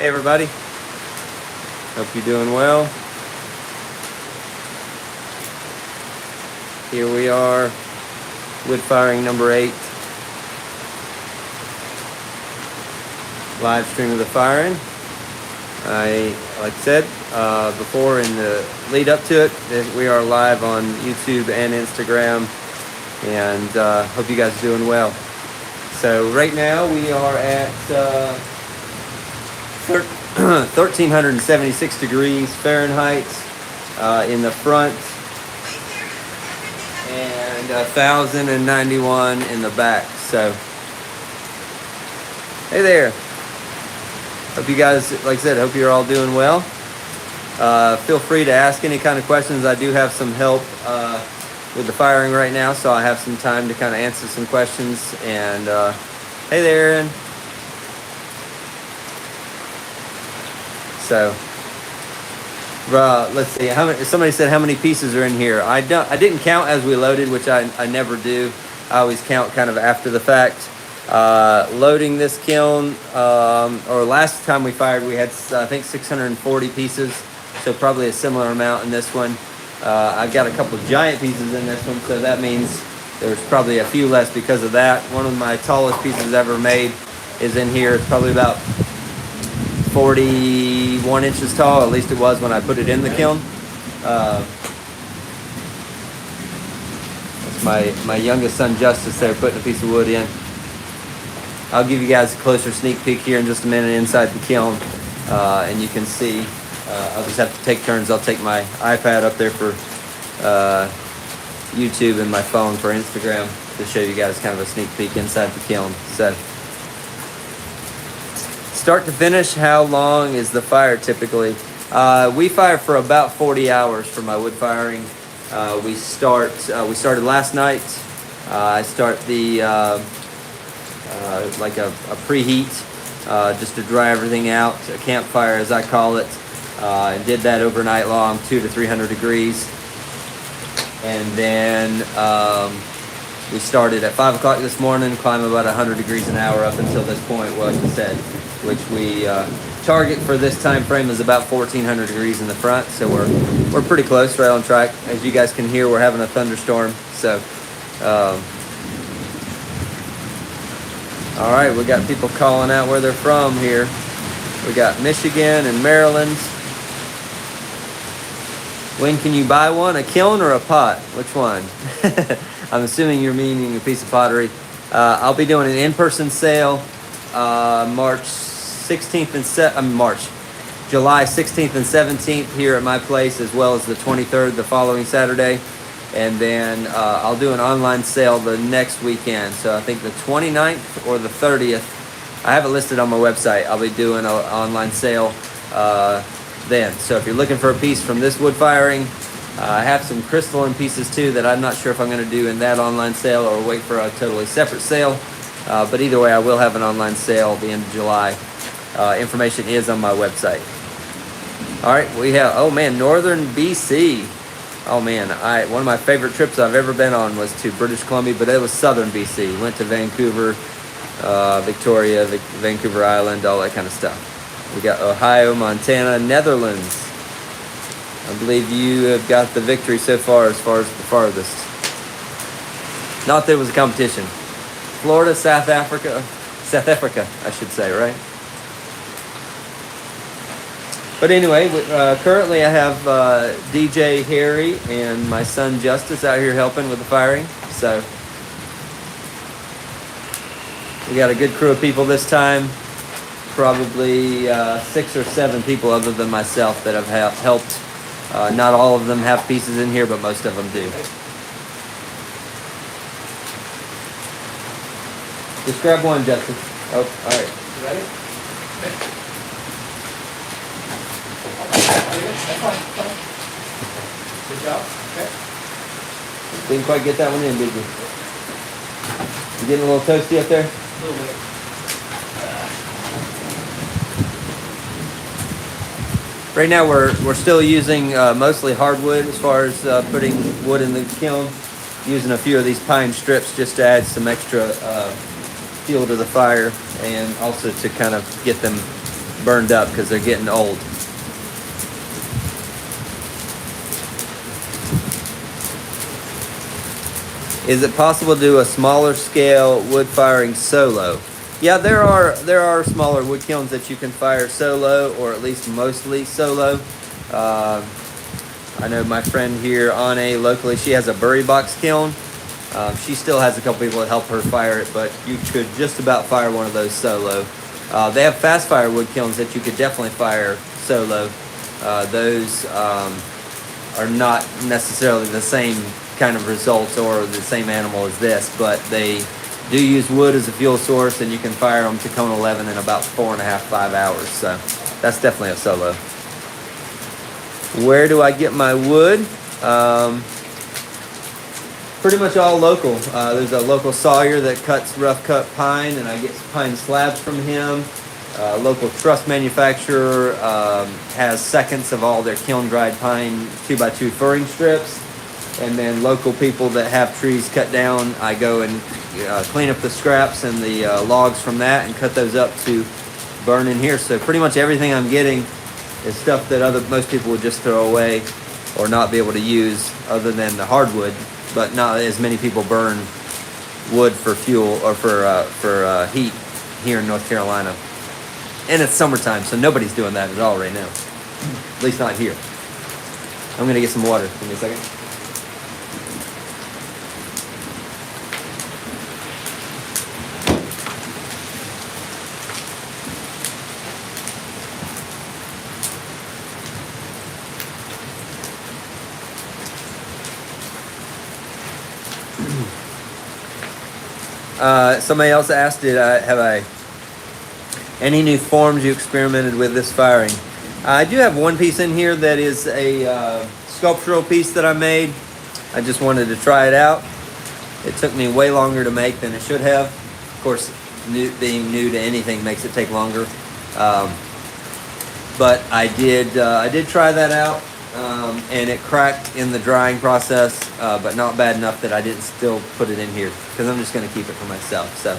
Hey everybody, hope you're doing well. Here we are, wood firing number 8. Live stream of the firing. Like I said before in the lead up to it, that we are live on YouTube and Instagram, and hope you guys are doing well. So right now we are at 1376 degrees Fahrenheit in the front and 1091 in the back. So hey there, hope you guys, like I said, hope you're all doing well. Feel free to ask any kind of questions. I do have some help with the firing right now, so I have some time to kind of answer some questions. And hey there, Aaron. So let's see. Somebody said how many pieces are in here. I didn't count as we loaded, which I never do. I always count kind of after the fact. Loading this kiln, or last time we fired, we had I think 640 pieces, so probably a similar amount in this one. I've got a couple of giant pieces in this one, so that means there's probably a few less because of that. One of my tallest pieces ever made is in here. It's probably about 41 inches tall, at least it was when I put it in the kiln. That's my youngest son Justice there putting a piece of wood in. I'll give you guys a closer sneak peek here in just a minute inside the kiln, and you can see. I'll just have to take turns. I'll take my iPad up there for YouTube and my phone for Instagram to show you guys kind of a sneak peek inside the kiln. So start to finish, how long is the fire typically? We fire for about 40 hours for my wood firing. We started last night. I start the like a preheat, just to dry everything out, a campfire as I call it. I did that overnight long, 200 to 300 degrees. And then we started at 5 o'clock this morning, climbing about 100 degrees an hour up until this point, like I said, which we target for this time frame is about 1400 degrees in the front. So we're pretty close, right on track. As you guys can hear, we're having a thunderstorm. So all right, we got people calling out where they're from here. We got Michigan and Maryland. When can you buy one, a kiln or a pot? Which one? I'm assuming you're meaning a piece of pottery. I'll be doing an in-person sale July 16th and 17th here at my place, as well as the 23rd, the following Saturday. And then I'll do an online sale the next weekend. So I think the 29th or the 30th. I have it listed on my website. I'll be doing an online sale then. So if you're looking for a piece from this wood firing, I have some crystalline pieces too that I'm not sure if I'm going to do in that online sale or wait for a totally separate sale. But either way, I will have an online sale at the end of July. Information is on my website. All right, we have, oh man, Northern BC. Oh man, one of my favorite trips I've ever been on was to British Columbia, but it was Southern BC. Went to Vancouver, Victoria, Vancouver Island, all that kind of stuff. We got Ohio, Montana, Netherlands. I believe you have got the victory so far as the farthest. Not that it was a competition. Florida, South Africa, I should say, right? But anyway, currently I have DJ Harry and my son Justice out here helping with the firing. So we got a good crew of people this time. Probably 6 or 7 people other than myself that have helped. Not all of them have pieces in here, but most of them do. Just grab one, Justice. Oh, all right. You ready? Good job. Okay. Didn't quite get that one in, did you? You getting a little toasty up there? A little bit. Right now we're still using mostly hardwood as far as putting wood in the kiln. Using a few of these pine strips just to add some extra fuel to the fire, and also to kind of get them burned up because they're getting old. Is it possible to do a smaller scale wood firing solo? Yeah, there are smaller wood kilns that you can fire solo, or at least mostly solo. I know my friend here, Anne, locally, she has a Bury box kiln. She still has a couple people that help her fire it, but you could just about fire one of those solo. They have fast fire wood kilns that you could definitely fire solo. Those are not necessarily the same kind of results or the same animal as this, but they do use wood as a fuel source, and you can fire them to cone 11 in about 4.5, 5 hours. So that's definitely a solo. Where do I get my wood? Pretty much all local. There's a local sawyer that cuts rough cut pine, and I get pine slabs from him. Local truss manufacturer has seconds of all their kiln dried pine 2x2 furring strips. And then local people that have trees cut down, I go and clean up the scraps and the logs from that and cut those up to burn in here. So pretty much everything I'm getting is stuff that most people would just throw away or not be able to use, other than the hardwood. But not as many people burn wood for fuel or for heat here in North Carolina. And it's summertime, so nobody's doing that at all right now. At least not here. I'm gonna get some water. Give me a second. Somebody else asked, have I any new forms you experimented with this firing? I do have one piece in here that is a sculptural piece that I made. I just wanted to try it out. It took me way longer to make than it should have. Of course, being new to anything makes it take longer. But I did try that out, and it cracked in the drying process, but not bad enough that I didn't still put it in here, because I'm just going to keep it for myself. So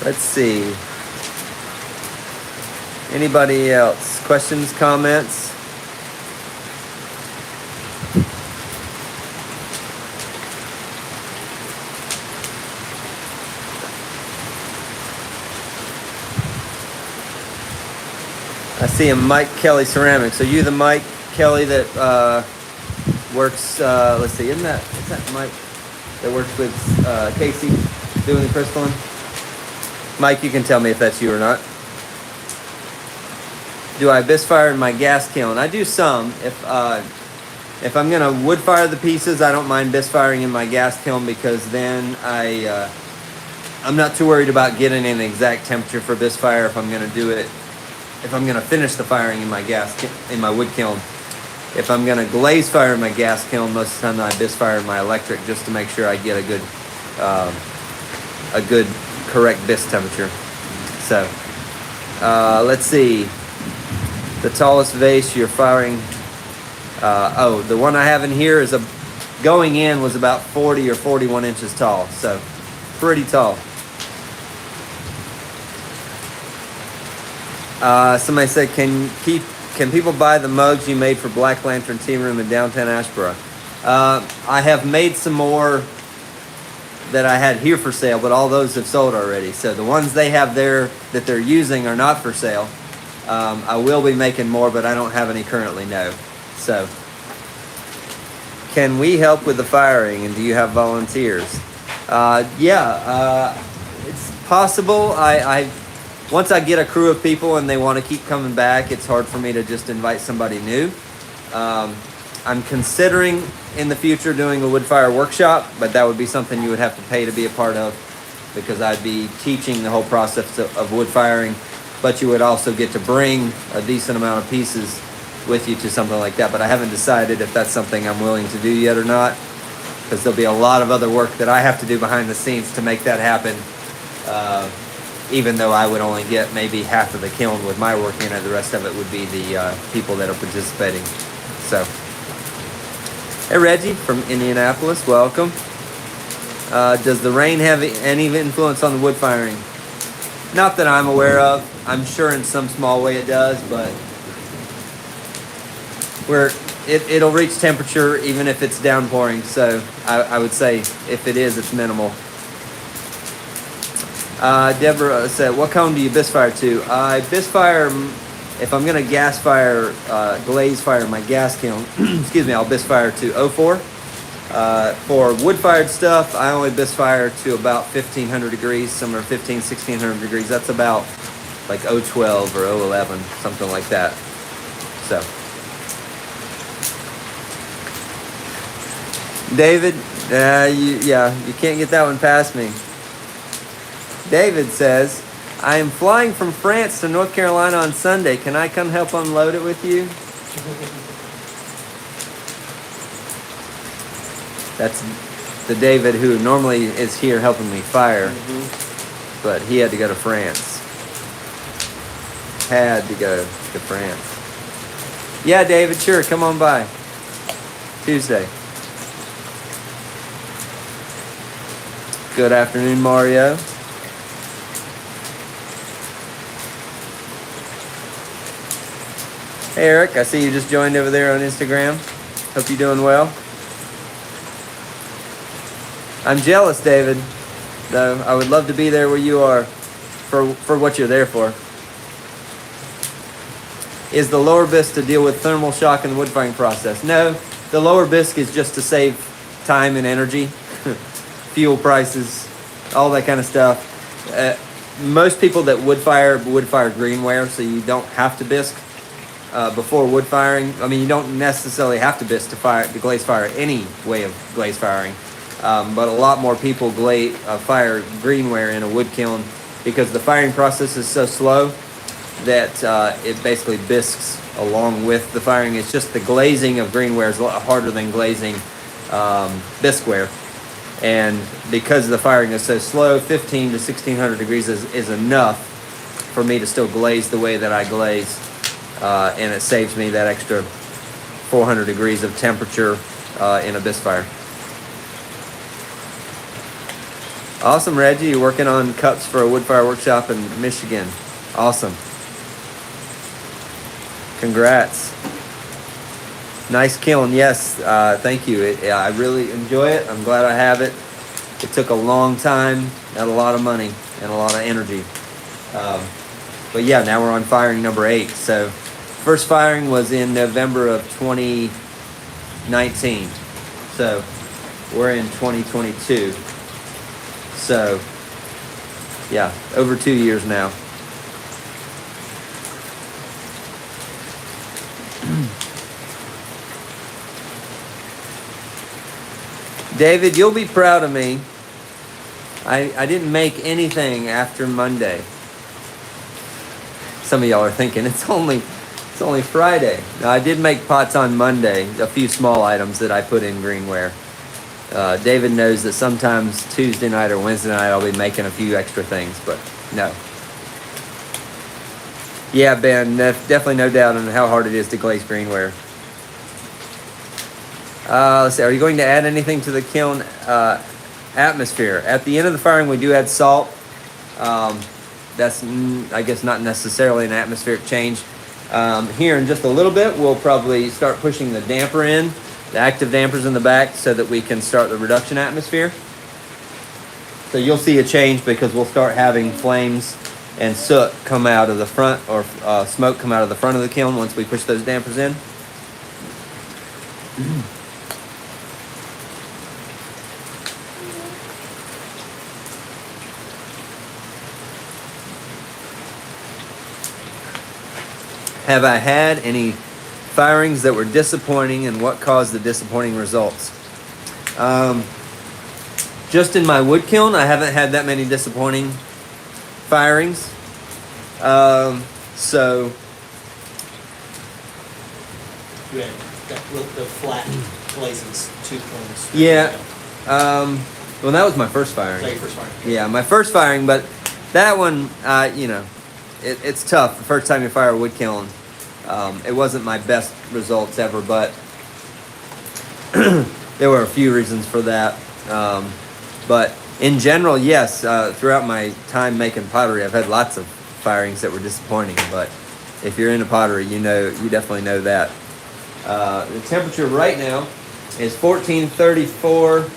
let's see. Anybody else? Questions, comments? I see a Mike Kelly Ceramics. Are you the Mike Kelly that works, let's see, is that Mike that works with Casey doing the crystalline? Mike, you can tell me if that's you or not. Do I Misfire in my gas kiln? I do some. If I'm gonna wood fire the pieces, I don't mind Misfiring in my gas kiln, because then I'm not too worried about getting an exact temperature for Misfire if I'm gonna do it. If I'm gonna finish the firing in my wood kiln. If I'm gonna glaze fire in my gas kiln, most of the time I Misfire in my electric, just to make sure I get a good correct bis temperature. So let's see. The tallest vase you're firing. The one I have in here is going in was about 40 or 41 inches tall. So pretty tall. Somebody said, can people buy the mugs you made for Black Lantern Tea Room in downtown Asheboro? I have made some more that I had here for sale, but all those have sold already. So the ones they have there that they're using are not for sale. I will be making more, but I don't have any currently, no. So, can we help with the firing, and do you have volunteers? It's possible. Once I get a crew of people and they want to keep coming back, it's hard for me to just invite somebody new. I'm considering in the future doing a wood fire workshop, but that would be something you would have to pay to be a part of, because I'd be teaching the whole process of wood firing, but you would also get to bring a decent amount of pieces with you to something like that. But I haven't decided if that's something I'm willing to do yet or not, because there'll be a lot of other work that I have to do behind the scenes to make that happen. Even though I would only get maybe half of the kiln with my work in it, the rest of it would be the people that are participating. So, hey Reggie from Indianapolis, welcome. Does the rain have any influence on the wood firing? Not that I'm aware of. I'm sure in some small way it does, but it'll reach temperature even if it's downpouring. So I would say if it is, it's minimal. Deborah said, what cone do you bisfire to? I bisfire, if I'm going to gas fire, glaze fire my gas kiln, excuse me, I'll bisfire to 04. For wood-fired stuff, I only bisfire to about 1500 degrees, somewhere 1600 degrees. That's about like 012 or 011, something like that. So, David, you can't get that one past me. David says, I am flying from France to North Carolina on Sunday. Can I come help unload it with you? That's the David who normally is here helping me fire, but he had to go to France. Had to go to France. Yeah, David, sure, come on by. Tuesday. Good afternoon, Mario. Hey, Eric, I see you just joined over there on Instagram. Hope you're doing well. I'm jealous, David, though. I would love to be there where you are for what you're there for. Is the lower bisque to deal with thermal shock in the wood firing process? No, the lower bisque is just to save time and energy, fuel prices, all that kind of stuff. Most people that wood fire greenware, so you don't have to bisque before wood firing. I mean, you don't necessarily have to bisque to glaze fire any way of glaze firing. But a lot more people fire greenware in a wood kiln because the firing process is so slow that it basically bisques along with the firing. It's just the glazing of greenware is a lot harder than glazing bisqueware. And because the firing is so slow, 15 to 1600 degrees is enough for me to still glaze the way that I glaze. And it saves me that extra 400 degrees of temperature in a bisque fire. Awesome, Reggie. You're working on cups for a wood fire workshop in Michigan. Awesome. Congrats. Nice kiln. Yes, thank you. I really enjoy it. I'm glad I have it. It took a long time and a lot of money and a lot of energy. But yeah, now we're on firing number 8. So first firing was in November of 2019. So we're in 2022. So yeah, over 2 years now. David, you'll be proud of me. I didn't make anything after Monday. Some of y'all are thinking it's only Friday. Now, I did make pots on Monday, a few small items that I put in greenware. David knows that sometimes Tuesday night or Wednesday night I'll be making a few extra things, but no. Yeah, Ben, definitely no doubt on how hard it is to glaze greenware. Let's see, are you going to add anything to the kiln atmosphere? At the end of the firing, we do add salt. That's, I guess, not necessarily an atmospheric change. Here in just a little bit, we'll probably start pushing the damper in, the active dampers in the back, so that we can start the reduction atmosphere. So you'll see a change because we'll start having flames and soot come out of the front, or smoke come out of the front of the kiln once we push those dampers in. Have I had any firings that were disappointing, and what caused the disappointing results? Just in my wood kiln, I haven't had that many disappointing firings. So you had the flat glazes, 2 kilns. Yeah. Well, that was my first firing. Was that your first firing? Yeah, my first firing, but that one, it's tough. The first time you fire a wood kiln, it wasn't my best results ever, but there were a few reasons for that. But in general, yes, throughout my time making pottery, I've had lots of firings that were disappointing. But if you're into pottery, you definitely know that. The temperature right now is 1434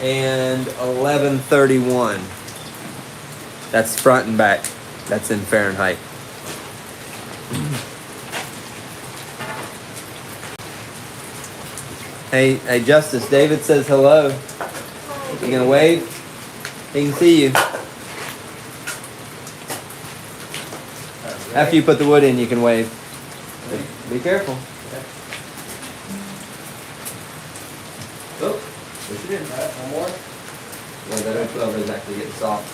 and 1131. That's front and back. That's in Fahrenheit. Hey, Justice, David says hello. You gonna wave? He can see you. After you put the wood in, you can wave. Be careful. Oh, push it in. All right, one more. Yeah, that 012 is actually getting soft.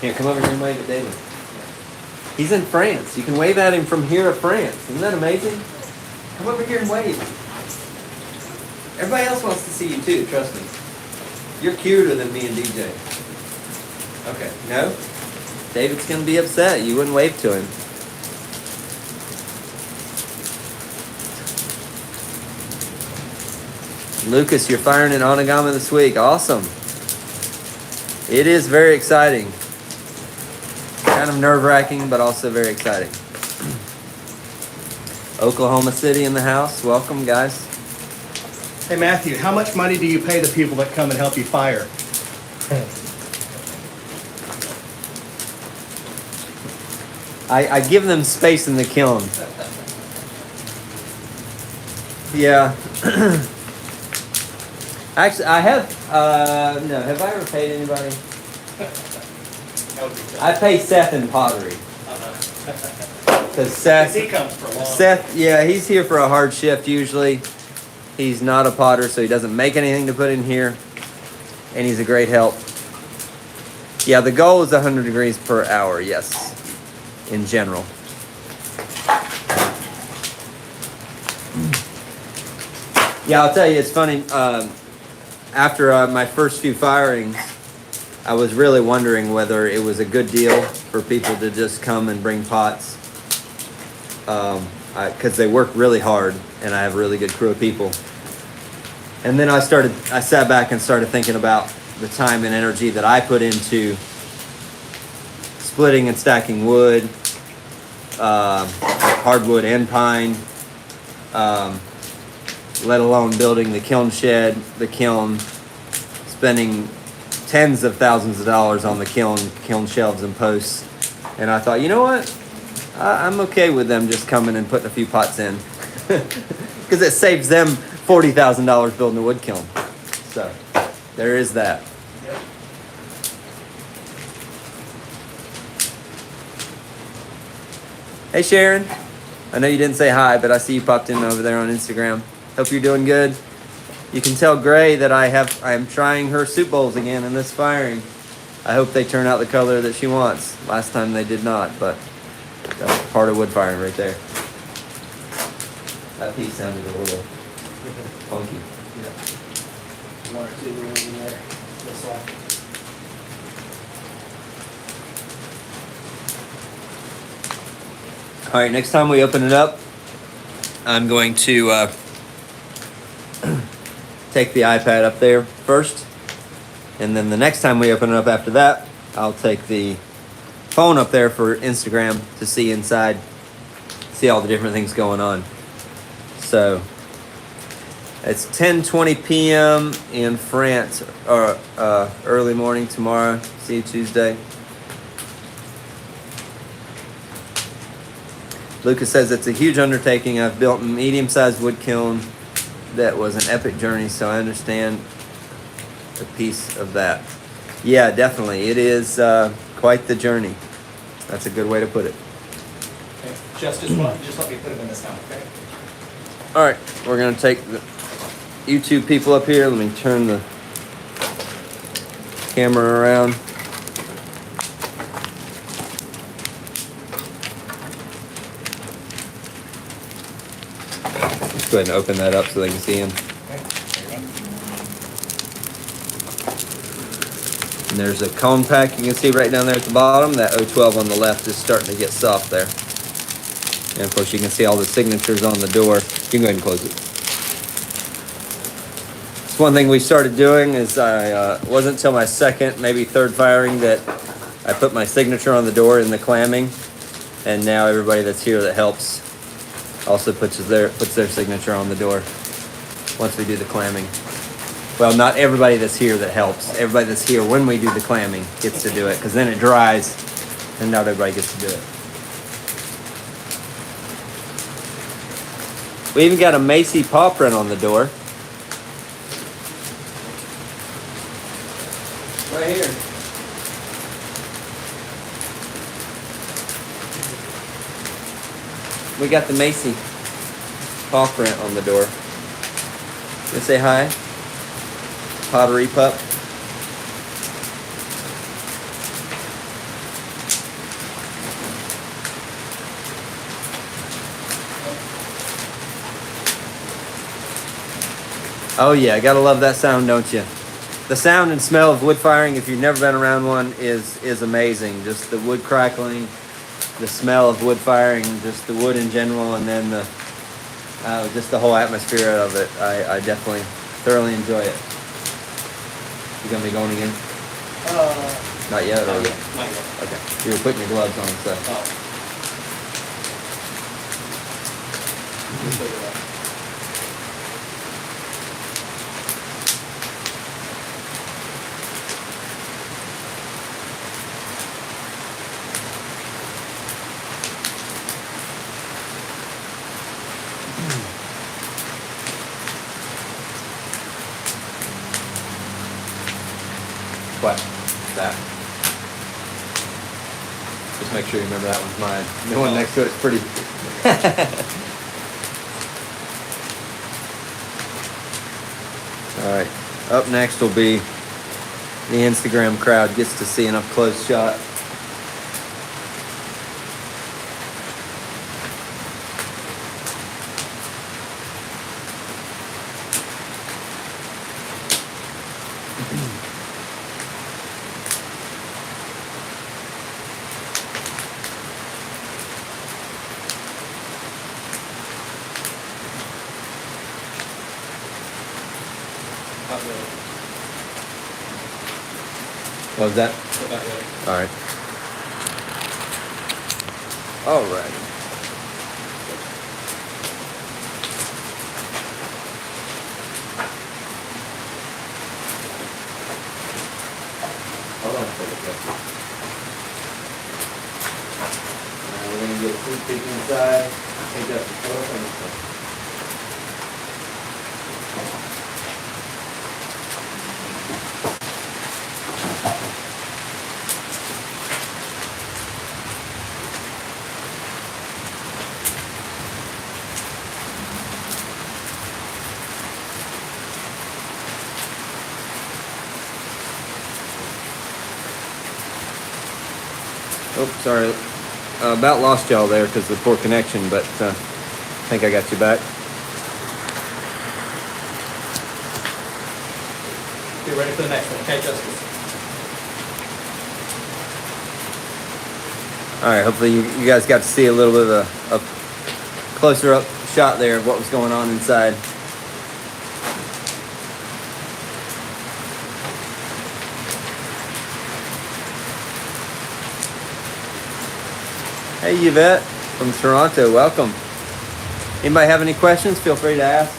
Here, come over here and wave at David. He's in France. You can wave at him from here at France. Isn't that amazing? Come over here and wave. Everybody else wants to see you too, trust me. You're cuter than me and DJ. Okay, no? David's going to be upset. You wouldn't wave to him. Lucas, you're firing in Onagama this week. Awesome. It is very exciting. Kind of nerve-wracking, but also very exciting. Oklahoma City in the house. Welcome, guys. Hey, Matthew, how much money do you pay the people that come and help you fire? I give them space in the kiln. Yeah. Actually, I have, no, have I ever paid anybody? I pay Seth in pottery. Because Seth, He comes for long. Seth, yeah, he's here for a hard shift usually. He's not a potter, so he doesn't make anything to put in here. And he's a great help. Yeah, the goal is 100 degrees per hour, yes, in general. Yeah, I'll tell you, it's funny. After my first few firings, I was really wondering whether it was a good deal for people to just come and bring pots. Because they work really hard, and I have a really good crew of people. And then I sat back and started thinking about the time and energy that I put into splitting and stacking wood, hardwood and pine, let alone building the kiln shed, the kiln, spending tens of thousands of dollars on the kiln shelves and posts. And I thought, you know what? I'm okay with them just coming and putting a few pots in. Because it saves them $40,000 building a wood kiln. So, there is that. Yep. Hey Sharon, I know you didn't say hi, but I see you popped in over there on Instagram. Hope you're doing good. You can tell Gray that I am trying her soup bowls again in this firing. I hope they turn out the color that she wants. Last time they did not, but that's part of wood firing right there. That piece sounded a little funky. One or two rooms in there. This one. All right, next time we open it up, I'm going to take the iPad up there first. And then the next time we open it up after that, I'll take the phone up there for Instagram to see inside, see all the different things going on. So it's 10:20 p.m. in France, or early morning tomorrow. See you Tuesday. Lucas says it's a huge undertaking. I've built a medium-sized wood kiln that was an epic journey, so I understand a piece of that. Yeah, definitely. It is quite the journey. That's a good way to put it. Okay. Just let me put them in this now, okay? All right, we're going to take the YouTube people up here. Let me turn the camera around. Let's go ahead and open that up so they can see him. Okay. There you go. And there's a cone pack you can see right down there at the bottom. That 012 on the left is starting to get soft there. And of course you can see all the signatures on the door. You can go ahead and close it. It's one thing we started doing is it wasn't until my second, maybe third firing that I put my signature on the door in the clamming, and now everybody that's here that helps also puts their signature on the door once we do the clamming. Well, not everybody that's here that helps. Everybody that's here when we do the clamming gets to do it, because then it dries and not everybody gets to do it. We even got a Macy paw print on the door. Right here. We got the Macy paw print on the door. You say hi? Pottery pup. Oh yeah, gotta love that sound, don't you? The sound and smell of wood firing, if you've never been around one, is amazing. Just the wood crackling, the smell of wood firing, just the wood in general, and then just the whole atmosphere of it. I definitely thoroughly enjoy it. You gonna be going again? Not yet? Not Or? yet, not yet. Okay. You were putting your gloves on, so. Oh. Just figure it out. What? That. Just make sure you remember that one's mine. The one next to it's pretty. All right. Up next will be the Instagram crowd gets to see an up close shot. Not really. What was that? Not really. All right. All right. Hold on a second. We're gonna get a sneak peek inside. Take up the floor from the front. Oh, sorry. About lost y'all there because of the poor connection, but I think I got you back. Get ready for the next one, okay, Justice? All right, hopefully you guys got to see a little bit of a closer up shot there of what was going on inside. Hey Yvette from Toronto, welcome. Anybody have any questions? Feel free to ask.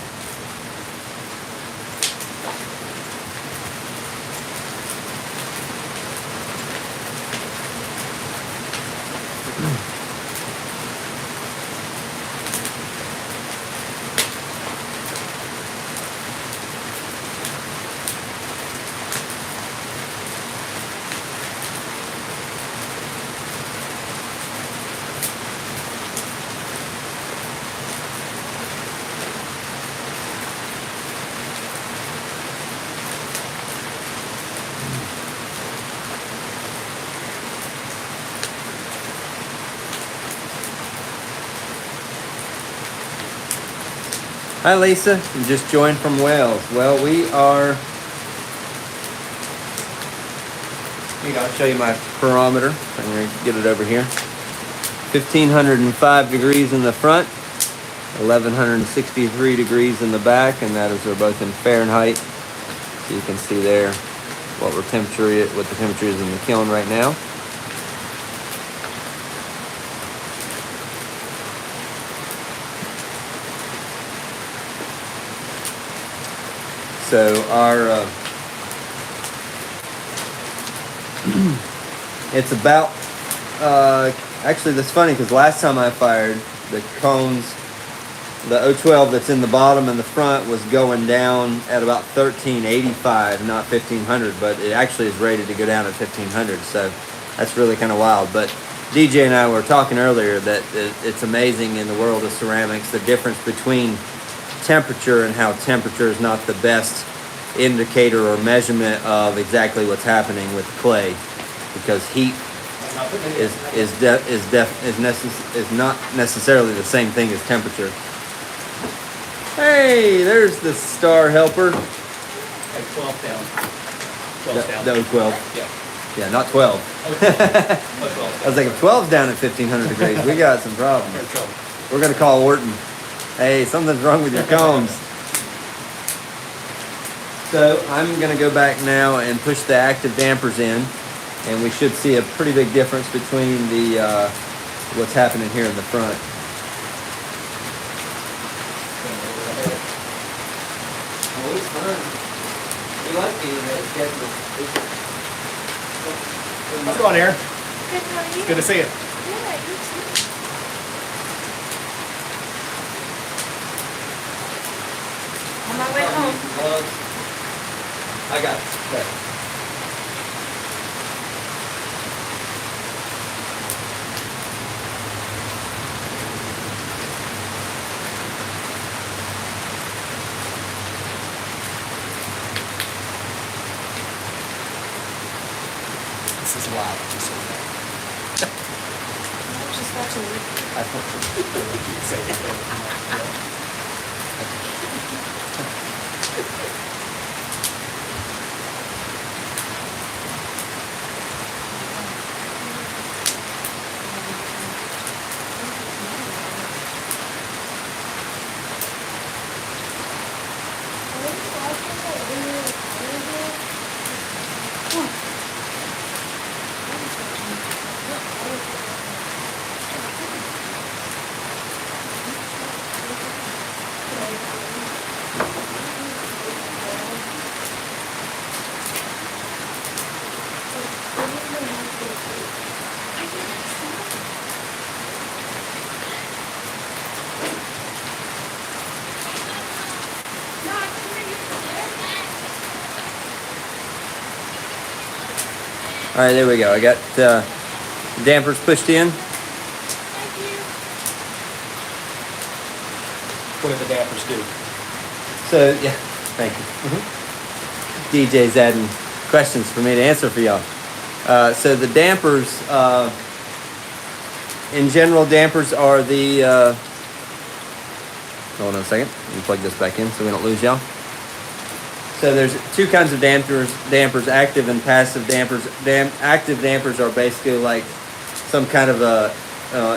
Hi Lisa, you just joined from Wales. Well, we are, I'll show you my barometer. I'm going to get it over here. 1,505 degrees in the front, 1,163 degrees in the back, and that is, they're both in Fahrenheit. So you can see there what the temperature is in the kiln right now. So our it's about actually that's funny because last time I fired the cones, the 012 that's in the bottom and the front was going down at about 1385, not 1500, but it actually is rated to go down at 1500. So that's really kind of wild. But DJ and I were talking earlier that it's amazing in the world of ceramics the difference between temperature and how temperature is not the best indicator or measurement of exactly what's happening with clay, because heat is not necessarily the same thing as temperature. Hey, there's the star helper. Like 12 down. 12 down. That was 12. Yeah, not 12. I was like, if 12's down at 1500 degrees, we got some problems. We're gonna call Orton. Hey, something's wrong with your combs. So I'm gonna go back now and push the active dampers in, and we should see a pretty big difference between the what's happening here in the front. Oh, it's fun. We like being red. How's it going, Aaron? Good, how are you? Good to see you. Yeah, you too. On my way home. I got it. Okay. This is live. Just so you know. I was just watching you. I thought you'd say anything. All right, there we go. I got dampers pushed in. Thank you. What do the dampers do? So, yeah, thank you. DJ's adding questions for me to answer for y'all. So the dampers, in general, dampers are the, hold on a second. Let me plug this back in so we don't lose y'all. So there's two kinds of dampers, active and passive dampers. Active dampers are basically like some kind of a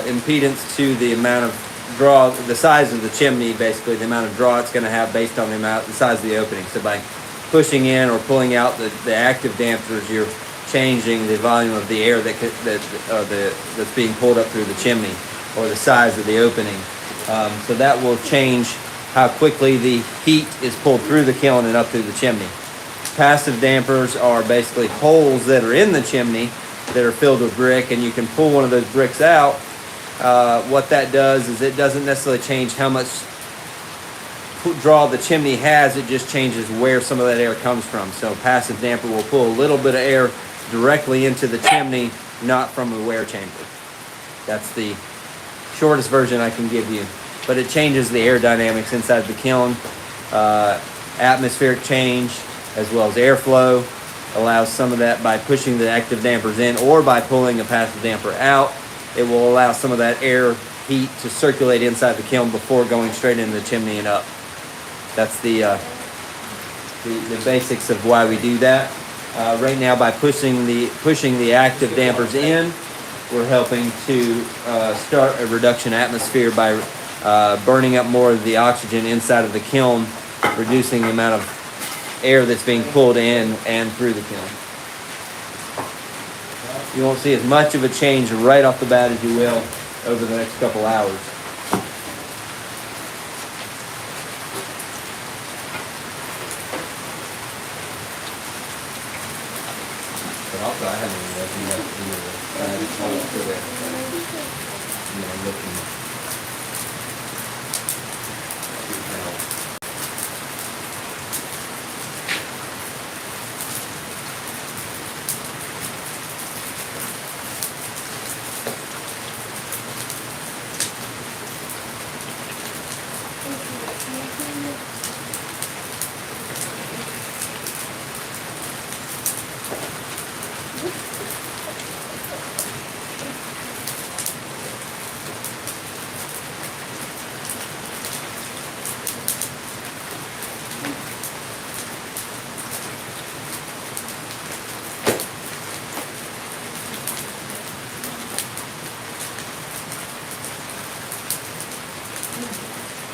impedance to the amount of draw, the size of the chimney, basically the amount of draw it's going to have based on the size of the opening. So by pushing in or pulling out the active dampers, you're changing the volume of the air that's being pulled up through the chimney, or the size of the opening. So that will change how quickly the heat is pulled through the kiln and up through the chimney. Passive dampers are basically holes that are in the chimney that are filled with brick, and you can pull one of those bricks out. What that does is it doesn't necessarily change how much draw the chimney has, it just changes where some of that air comes from. So passive damper will pull a little bit of air directly into the chimney, not from a wear chamber. That's the shortest version I can give you. But it changes the air dynamics inside the kiln. Atmospheric change, as well as airflow, allows some of that by pushing the active dampers in or by pulling a passive damper out. It will allow some of that air heat to circulate inside the kiln before going straight into the chimney and up. That's the basics of why we do that. Right now, by pushing the active dampers in, we're helping to start a reduction atmosphere by burning up more of the oxygen inside of the kiln, reducing the amount of air that's being pulled in and through the kiln. You won't see as much of a change right off the bat as you will over the next couple hours. But also, I haven't even opened up either. I haven't told it to it. Looking.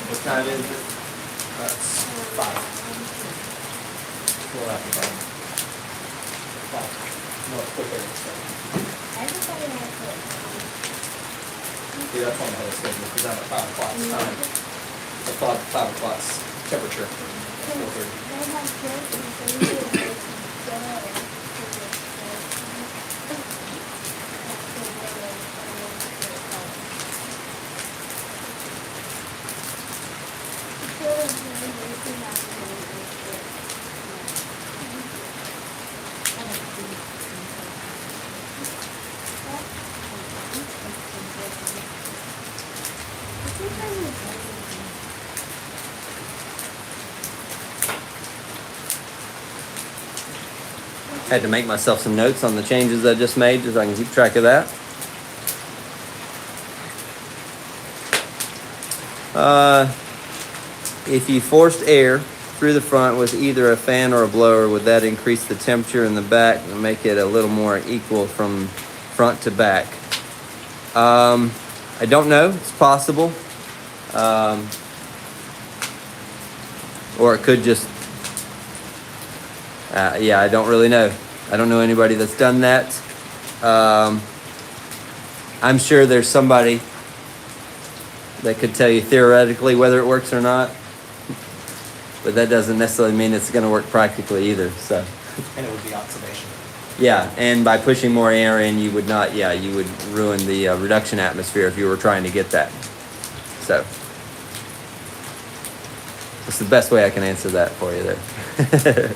What time is it? That's 5. Well, after 5. 5. No, it's quicker. Everybody has it. Yeah, that's on the head schedule, because I'm at 5 o'clock's time. I thought 5 o'clock's temperature. 4:30. They have kids and they Had to make myself some notes on the changes I just made so I can keep track of that. If you forced air through the front with either a fan or a blower, would that increase the temperature in the back and make it a little more equal from front to back? I don't know. It's possible. Or it could just... yeah, I don't really know. I don't know anybody that's done that. I'm sure there's somebody that could tell you theoretically whether it works or not. But that doesn't necessarily mean it's going to work practically either. So, And it would be oxidation. yeah, and by pushing more air in, you would not, yeah, you would ruin the reduction atmosphere if you were trying to get that. So, that's the best way I can answer that for you there.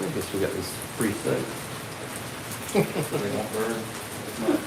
I guess we got this preset. So they won't burn. It's not.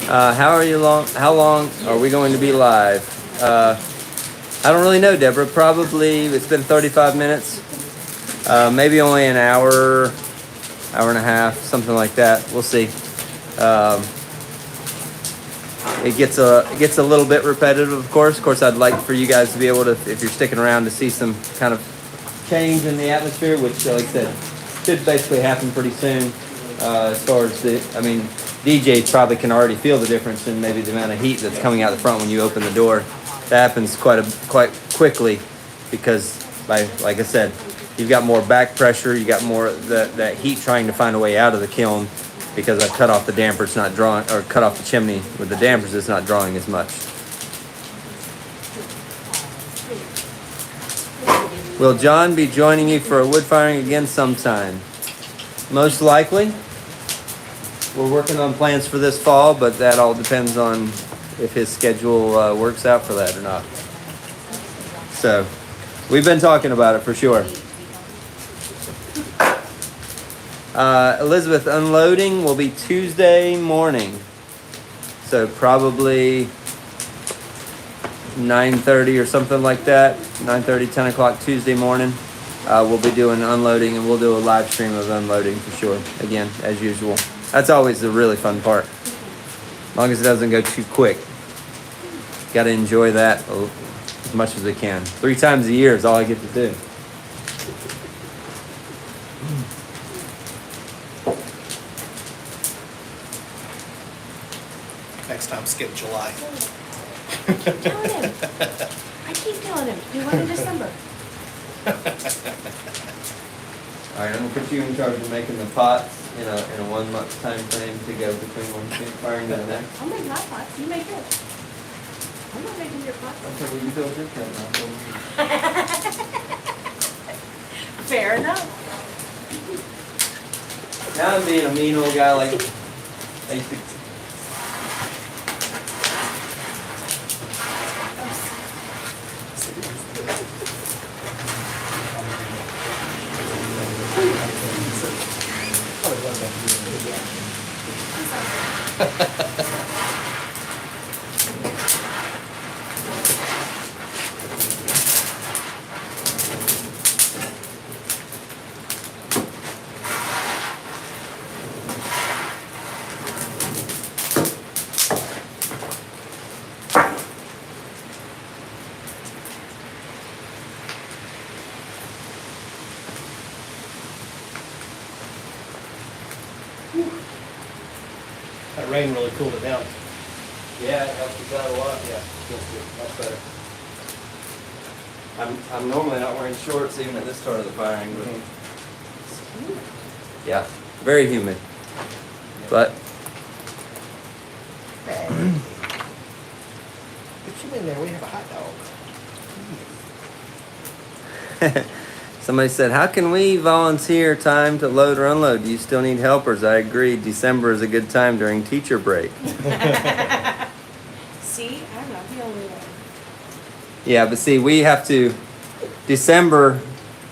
How long are we going to be live? I don't really know, Deborah. Probably it's been 35 minutes. Maybe only an hour, hour and a half, something like that. We'll see. It gets a little bit repetitive, of course. Of course, I'd like for you guys to be able to, if you're sticking around, to see some kind of change in the atmosphere, which, like I said, should basically happen pretty soon. As far as DJs probably can already feel the difference in maybe the amount of heat that's coming out the front when you open the door. That happens quite quickly because, like I said, you've got more back pressure. You got more that heat trying to find a way out of the kiln because I cut off the damper. It's not drawing, or cut off the chimney with the dampers. It's not drawing as much. Will John be joining you for a wood firing again sometime? Most likely. We're working on plans for this fall, but that all depends on if his schedule works out for that or not. So, we've been talking about it for sure. Elizabeth, unloading will be Tuesday morning. So probably 9:30 or something like that. 9:30, 10 o'clock Tuesday morning. We'll be doing unloading, and we'll do a live stream of unloading for sure. Again, as usual. That's always the really fun part. As long as it doesn't go too quick. Got to enjoy that as much as we can. 3 times a year is all I get to do. Next time, skip July. Keep telling him. I keep telling him. Do one in December. All right, I'm gonna put you in charge of making the pots in a 1 month time frame to go between one firing to the next. I'll make my pots. You make yours. I'm not making your pots. Okay, well you build your tent now. Fair enough. Now I'm being a mean old guy like I used to. That rain really cooled it down. Yeah, it helps us out a lot. Yeah, feels good, much better. I'm normally not wearing shorts even at this part of the firing, but yeah, very humid. But Put you in there, we have a hot dog. somebody said, how can we volunteer time to load or unload? Do you still need helpers? I agree. December is a good time during teacher break. See, I'm not the only one. Yeah, but see, we have to, December,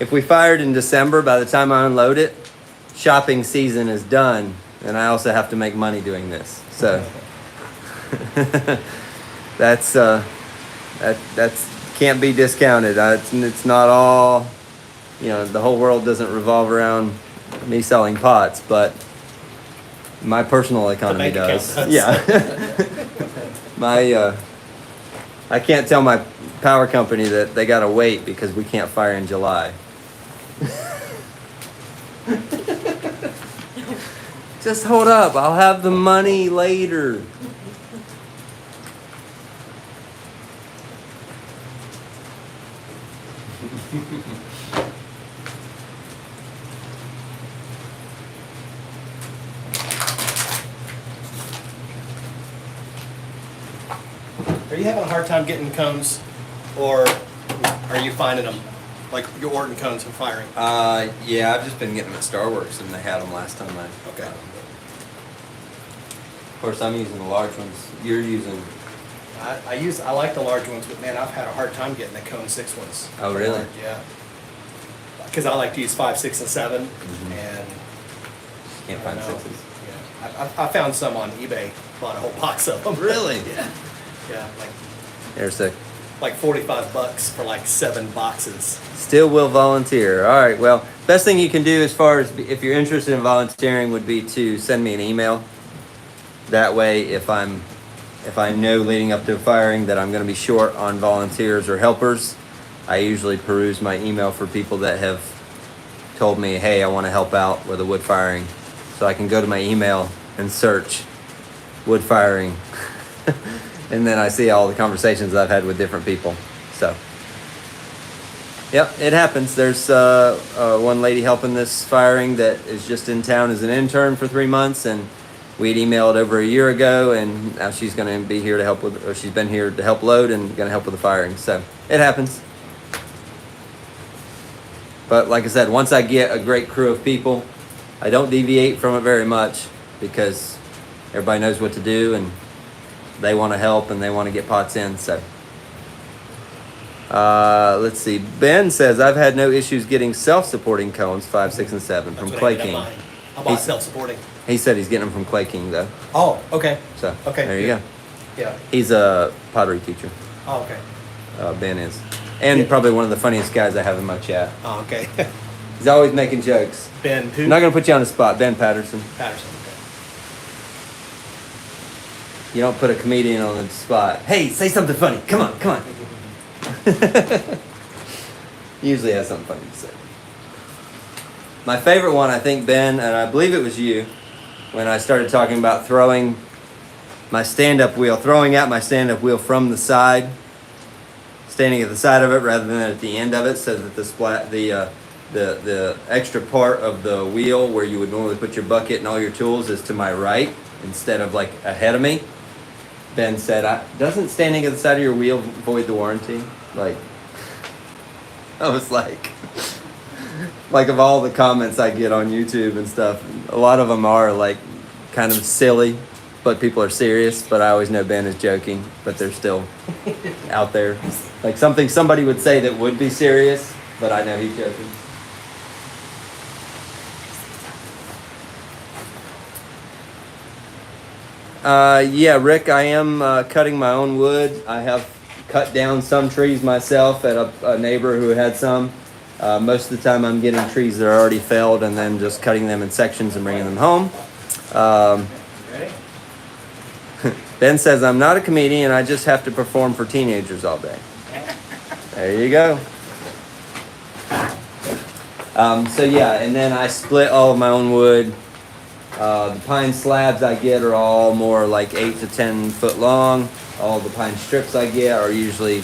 if we fired in December, by the time I unload it, shopping season is done. And I also have to make money doing this. So that's can't be discounted. It's not all, the whole world doesn't revolve around me selling pots, but my personal economy bank account does. does. Yeah. I can't tell my power company that they gotta wait because we can't fire in July. Just hold up, I'll have the money later. Are you having a hard time getting cones, or are you finding them? Like your Orton cones and firing? Yeah, I've just been getting them at Starworks, and they had them last time I Okay. got them. Of course, I'm using the large ones. You're using... I like the large ones, but man, I've had a hard time getting the cone 6 ones. Oh, really? Yeah. Because I like to use 5, 6, and 7, Mhm. and Can't I find don't know. sixes. Yeah. I found some on eBay, bought a whole box of them. Really? Yeah. Yeah, They're sick. like $45 for like 7 boxes. Still will volunteer. All right. Well, best thing you can do as far as if you're interested in volunteering would be to send me an email. That way, if I know leading up to firing that I'm going to be short on volunteers or helpers, I usually peruse my email for people that have told me, hey, I want to help out with a wood firing. So I can go to my email and search wood firing. And then I see all the conversations I've had with different people. So, yep, it happens. There's one lady helping this firing that is just in town as an intern for 3 months, and we'd emailed over a year ago, and now she's going to be here to help with, or she's been here to help load and going to help with the firing. So, it happens. But like I said, once I get a great crew of people, I don't deviate from it very much because everybody knows what to do and they want to help and they want to get pots in. So, let's see. Ben says, I've had no issues getting self-supporting cones 5, 6, and 7 from That's Clay what I King. ended up buying. I bought self-supporting. He said he's getting them from Clay King though. Oh, okay. So Okay, there you good. go. Yeah. He's a pottery teacher. Oh, okay. Ben is. And Yeah. probably one of the funniest guys I have in my chat. Oh, okay. He's always making jokes. Ben who? I'm not going to put you on the spot. Ben Patterson. Patterson. Okay. You don't put a comedian on the spot. Hey, say something funny. Come on, come on. He usually has something funny to say. My favorite one, I think, Ben, and I believe it was you, when I started talking about throwing my stand-up wheel, throwing out my stand-up wheel from the side, standing at the side of it rather than at the end of it, so that the extra part of the wheel where you would normally put your bucket and all your tools is to my right instead of like ahead of me. Ben said, doesn't standing at the side of your wheel void the warranty? Like, I was like of all the comments I get on YouTube and stuff, a lot of them are like kind of silly, but people are serious, but I always know Ben is joking, but they're still out there. Like something somebody would say that would be serious, but I know he's joking. Yeah, Rick, I am cutting my own wood. I have cut down some trees myself at a neighbor who had some. Most of the time I'm getting trees that are already felled and then just cutting them in sections and bringing them home. Ready? Ben says, I'm not a comedian, I just have to perform for teenagers all day. There you go. So yeah, and then I split all of my own wood. The pine slabs I get are all more like 8 to 10 foot long. All the pine strips I get are usually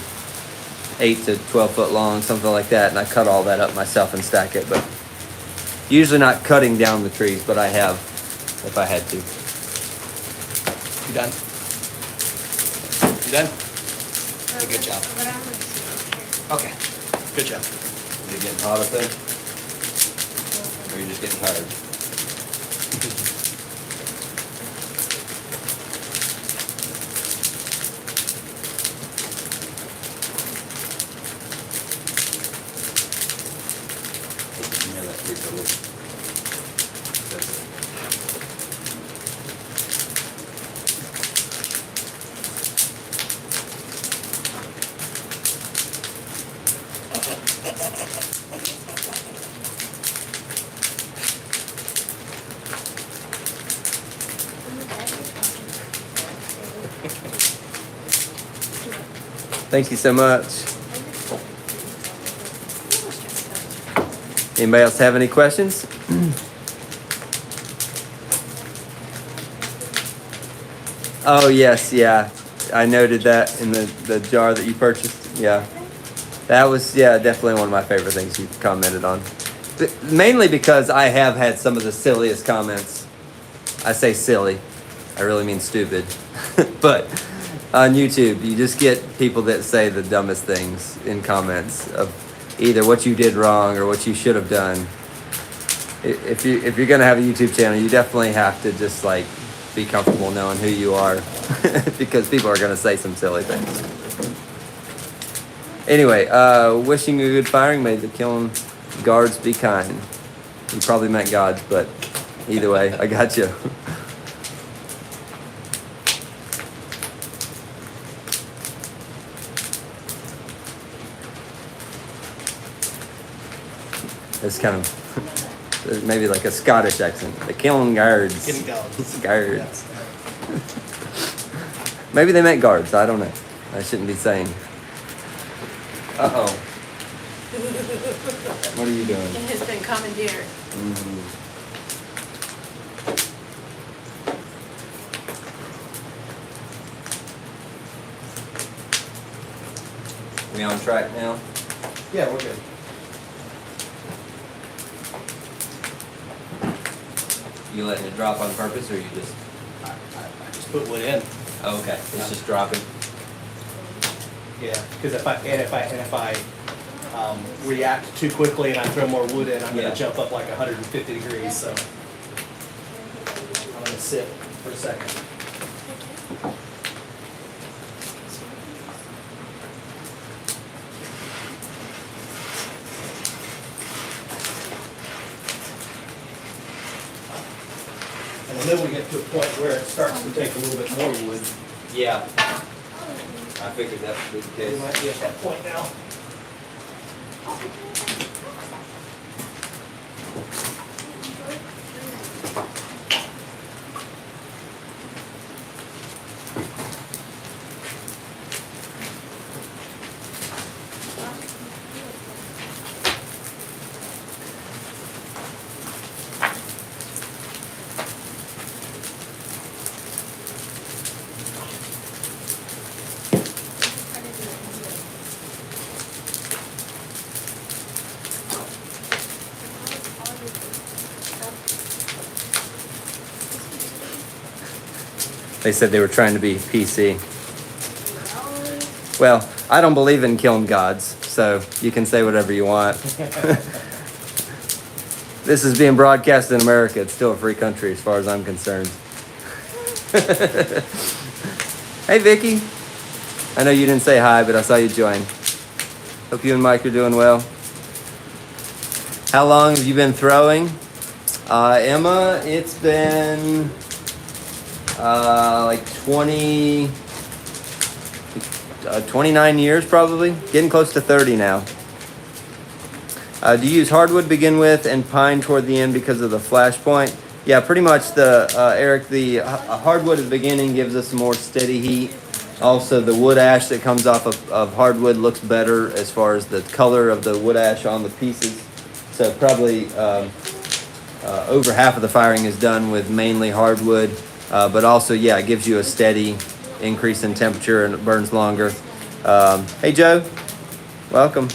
8 to 12 foot long, something like that. And I cut all that up myself and stack it. But usually not cutting down the trees, but I have if I had to. You done? You done? Good job. Okay. Good job. Is it getting hot up there? Or are you just getting tired? Yeah, that's pretty cool. Thank you so much. Anybody else have any questions? Oh, yes, yeah. I noted that in the jar that you purchased. Yeah. That was, yeah, definitely one of my favorite things you commented on. Mainly because I have had some of the silliest comments. I say silly. I really mean stupid. But on YouTube, you just get people that say the dumbest things in comments of either what you did wrong or what you should have done. If you're gonna have a YouTube channel, you definitely have to just like be comfortable knowing who you are, because people are gonna say some silly things. Anyway, wishing you a good firing. May the kiln guards be kind. You probably meant gods, but either way, I got you. It's kind of maybe like a Scottish accent. The kiln guards. Kiln guards. Guards. Maybe they meant guards. I don't know. I shouldn't be saying. Uh-oh. What are you doing? It has been commandeered. We on track now? Yeah, we're good. You letting it drop on purpose, or you just? I just put wood in. Oh, okay. It's just dropping. Yeah, because if I react too quickly and I throw more wood in, I'm Yeah. gonna jump up like 150 degrees. So I'm gonna sit for a second. And then we get to a point where it starts to take a little bit more wood. Yeah. I figured that would be the We case. might be at that point now. They said they were trying to be PC. Well, I don't believe in kiln gods, so you can say whatever you want. This is being broadcast in America. It's still a free country as far as I'm concerned. Hey, Vicky. I know you didn't say hi, but I saw you join. Hope you and Mike are doing well. How long have you been throwing? Emma, it's been like 29 years probably. Getting close to 30 now. Do you use hardwood to begin with and pine toward the end because of the flash point? Yeah, pretty much Eric, the hardwood at the beginning gives us more steady heat. Also, the wood ash that comes off of hardwood looks better as far as the color of the wood ash on the pieces. So probably over half of the firing is done with mainly hardwood. But also, yeah, it gives you a steady increase in temperature and it burns longer. Hey, Joe. Welcome.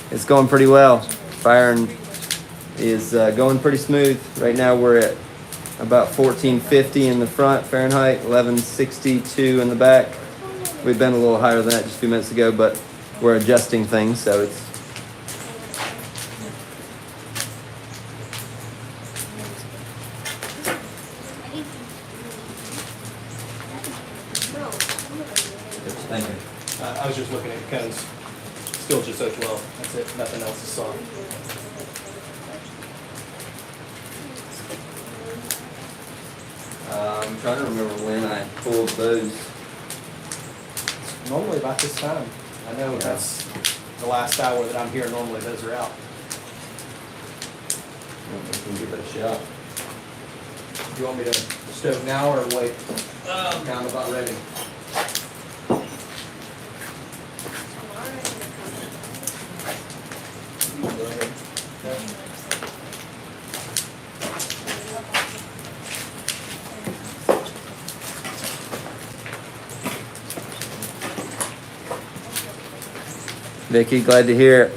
It's going pretty well. Firing is going pretty smooth. Right now we're at about 1450 in the front Fahrenheit, 1162 in the back. We've been a little higher than that just a few minutes ago, but we're adjusting things, so it's I was just looking at cones. Still just 012. That's it. Nothing else is soft. I'm trying to remember when I pulled those. Normally about this time. I know Yeah. that's the last hour that I'm here. Normally those are out. We can give it a shot. Do you want me to stove now or wait? I'm about ready. Vicky, glad to hear it.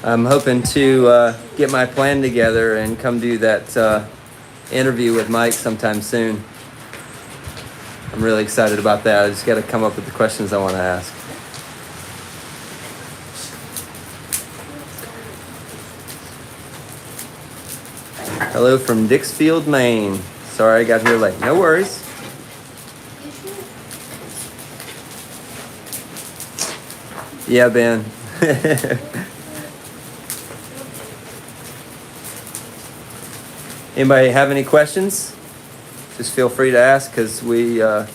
I'm hoping to get my plan together and come do that interview with Mike sometime soon. I'm really excited about that. I just got to come up with the questions I want to ask. Hello from Dixfield, Maine. Sorry I got here late. No worries. Yeah, Ben. Anybody have any questions? Just feel free to ask because I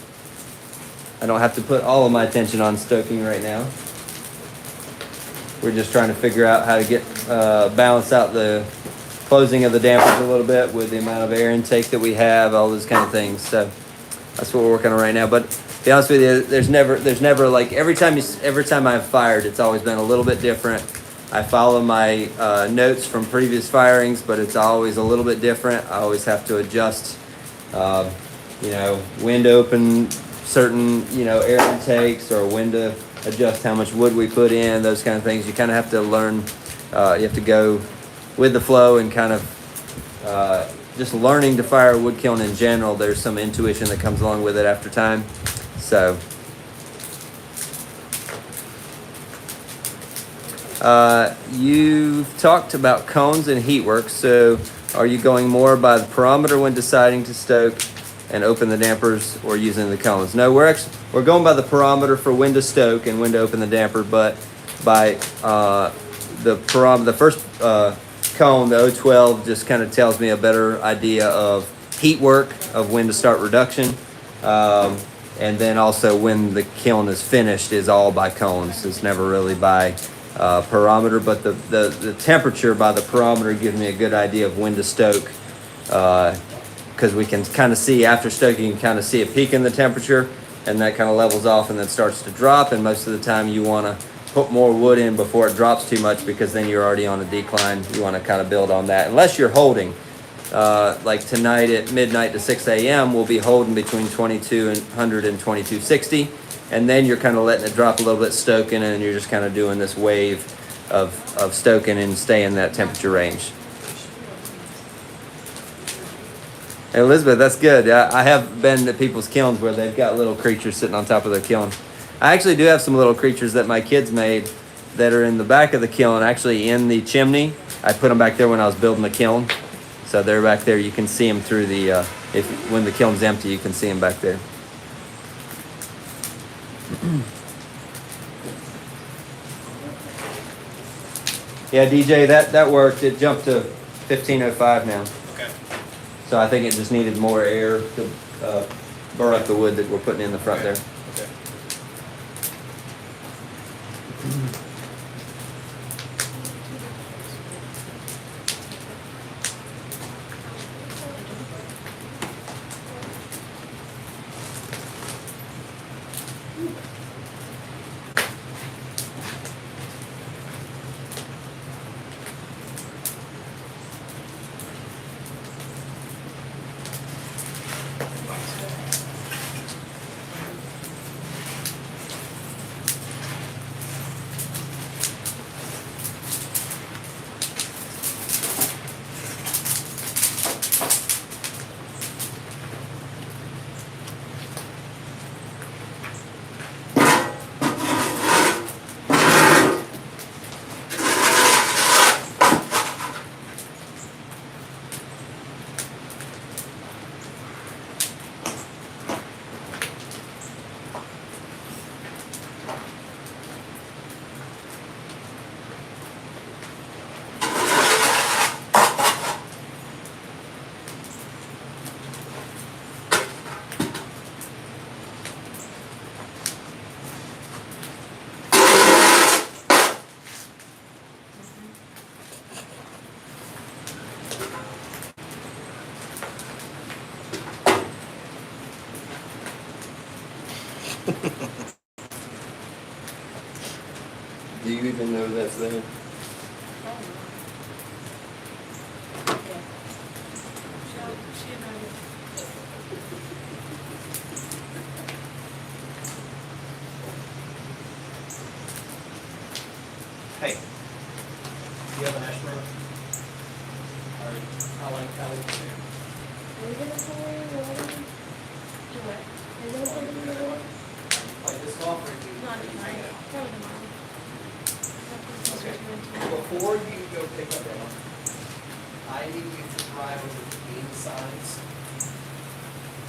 don't have to put all of my attention on stoking right now. We're just trying to figure out how to get balance out the closing of the dampers a little bit with the amount of air intake that we have, all those kind of things. So that's what we're working on right now. But to be honest with you, there's never like every time I've fired, it's always been a little bit different. I follow my notes from previous firings, but it's always a little bit different. I always have to adjust, when to open certain, air intakes, or when to adjust how much wood we put in, those kind of things. You kind of have to learn, you have to go with the flow and kind of just learning to fire a wood kiln in general. There's some intuition that comes along with it after time. So you've talked about cones and heat work. So are you going more by the parameter when deciding to stoke and open the dampers, or using the cones? No, we're going by the parameter for when to stoke and when to open the damper, but by the first cone, the 012, just kind of tells me a better idea of heat work, of when to start reduction, and then also when the kiln is finished is all by cones. It's never really by parameter, but the temperature by the parameter gives me a good idea of when to stoke, because we can kind of see after stoking, you can kind of see a peak in the temperature, and that kind of levels off and then starts to drop. And most of the time you want to put more wood in before it drops too much, because then you're already on a decline. You want to kind of build on that, unless you're holding. Like tonight at midnight to 6 a.m. we'll be holding between 2200 and 2260, and then you're kind of letting it drop a little bit, stoking, and you're just kind of doing this wave of stoking and stay in that temperature range. Hey, Elizabeth, that's good. I have been to people's kilns where they've got little creatures sitting on top of their kiln. I actually do have some little creatures that my kids made that are in the back of the kiln, actually in the chimney. I put them back there when I was building the kiln. So they're back there. You can see them through the, when the kiln's empty, you can see them back there. Yeah, DJ, that worked. It jumped to 1505 now. Okay. So I think it just needed more air to burn up the wood that we're putting in the front there. Okay. Do you even know that's there? Hey, do you have an Asheb? Or how long? Like this golf or do you? Okay. Before you go pick up ammo, I need you to drive over the beam signs,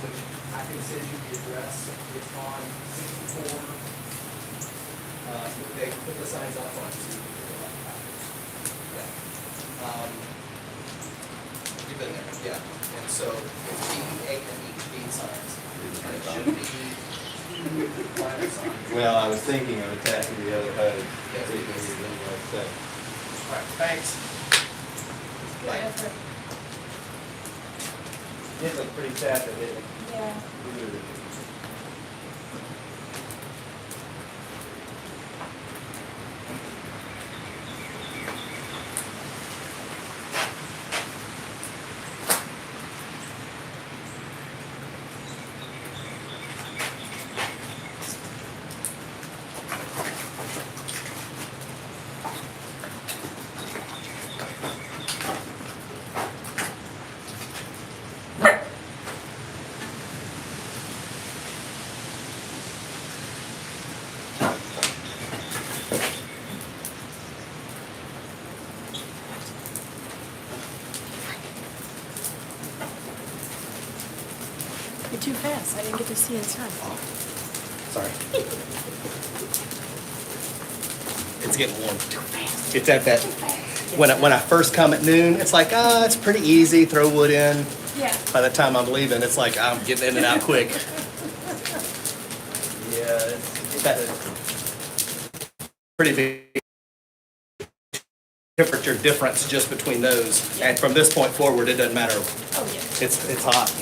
which I can send you the address. It's on 64. They put the signs up front so you can do it like backwards. Yeah. You've been there, yeah. And so it's B8 and each beam signs. And it should be two line signs. Well, I was thinking of attaching the other hose. Yeah. So, All right, thanks. Good effort. it looked pretty tapping, didn't it? Yeah. You're too fast. I didn't get to see inside. Sorry. It's getting warm. It's at that, when I first come at noon, it's like, it's pretty easy, throw wood in. Yeah. By the time I'm leaving, it's like, I'm getting in and out quick. Yeah, it's Pretty big temperature difference just between those. And from this point forward, it doesn't matter. Oh, yeah. It's hot.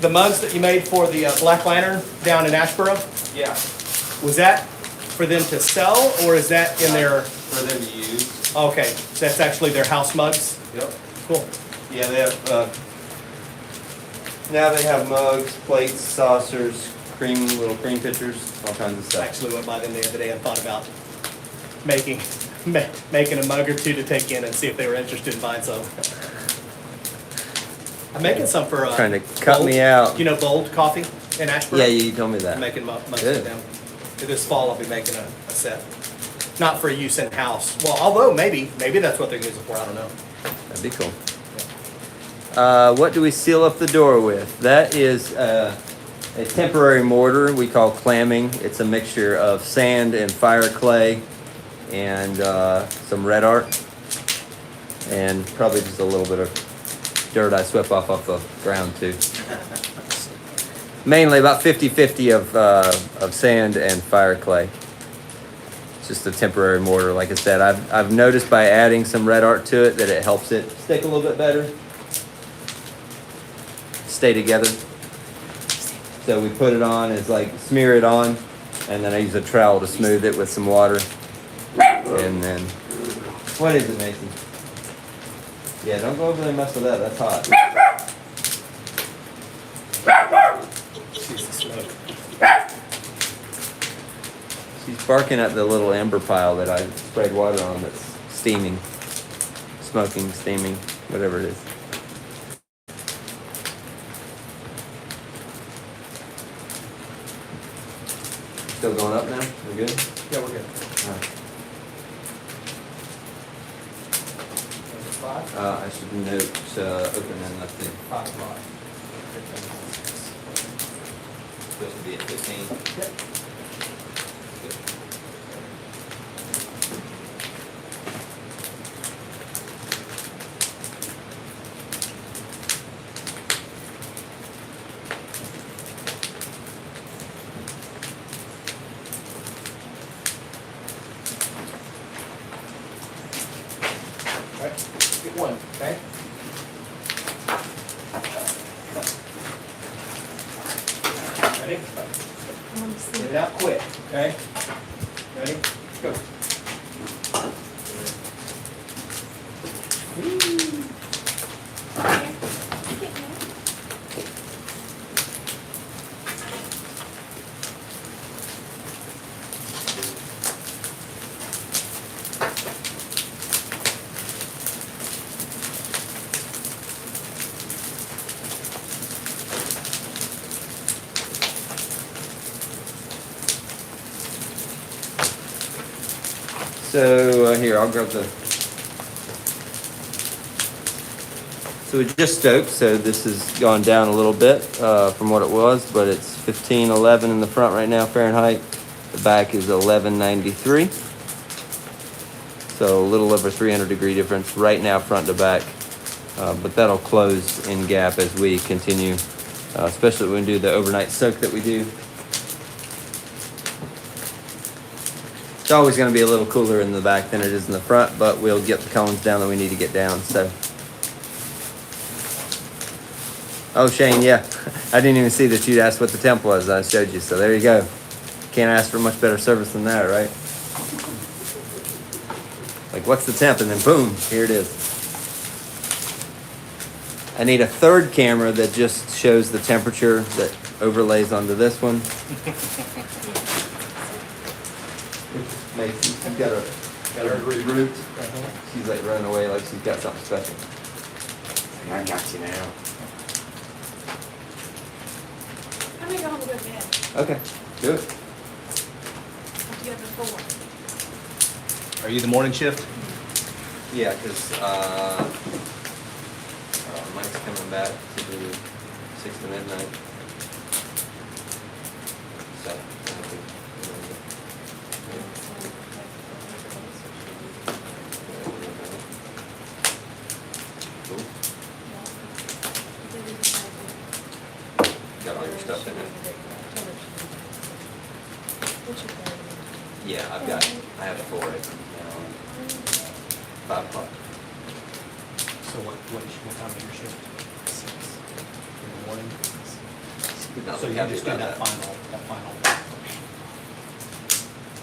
The mugs that you made for the Black Lantern down in Asheboro, yeah, was that for them to sell, or is that in their, for them to use. okay, so that's actually their house mugs? Yep. Cool. Yeah, they have, now they have mugs, plates, saucers, little cream pitchers, all kinds of I stuff. actually went by them the other day and thought about making a mug or two to take in and see if they were interested in buying some. I'm making some for, Trying to cut me Bold. out. You know Bold Coffee in Asheboro? Yeah, you told me that. I'm making mugs for Good. them. This fall, I'll be making a set. Not for use in house. Well, although maybe that's what they're using for, I don't know. That'd be cool. What do we seal up the door with? That is a temporary mortar we call clamming. It's a mixture of sand and fire clay and some red art and probably just a little bit of dirt I swept off the ground too. Mainly about 50-50 of sand and fire clay. It's just a temporary mortar, like I said. I've noticed by adding some red art to it that it helps it stick a little bit better, stay together. So we put it on, it's like smear it on, and then I use a trowel to smooth it with some water. And then, what is it, Mason? Yeah, don't go over there and mess with that, that's hot. Excuse the smoke. She's barking at the little ember pile that I sprayed water on that's steaming, smoking, steaming, whatever it is. Still going up now? We're good? Yeah, we're good. All right. Five? I should note open and left in. 5 o'clock. Supposed to be at 15. Yep. All right, get one, okay? Ready? I want to see. Get it out quick, okay? Ready? Go. So here, I'll grab the. So we just stoked, so this has gone down a little bit from what it was, but it's 1511 in the front right now, Fahrenheit. The back is 1193. So a little over 300-degree difference right now, front to back. But that'll close in gap as we continue, especially when we do the overnight soak that we do. It's always going to be a little cooler in the back than it is in the front, but we'll get the cones down that we need to get down. So, oh Shane, yeah, I didn't even see that you'd asked what the temp was. I showed you, so there you go. Can't ask for much better service than that, right? Like, what's the temp? And then boom, here it is. I need a third camera that just shows the temperature that overlays onto this one. She's got her root. She's like running away like she's got something special. I got you now. I'm gonna go home and go to bed. Okay, do it. I'll get up at 4. Are you the morning shift? Yeah, because Mike's coming back to do 6 to midnight. So, cool. Got all your stuff in it. Yeah, I have it for it. 5 o'clock. So what time is your shift? 6 in the morning? Not So you happy just do about that final.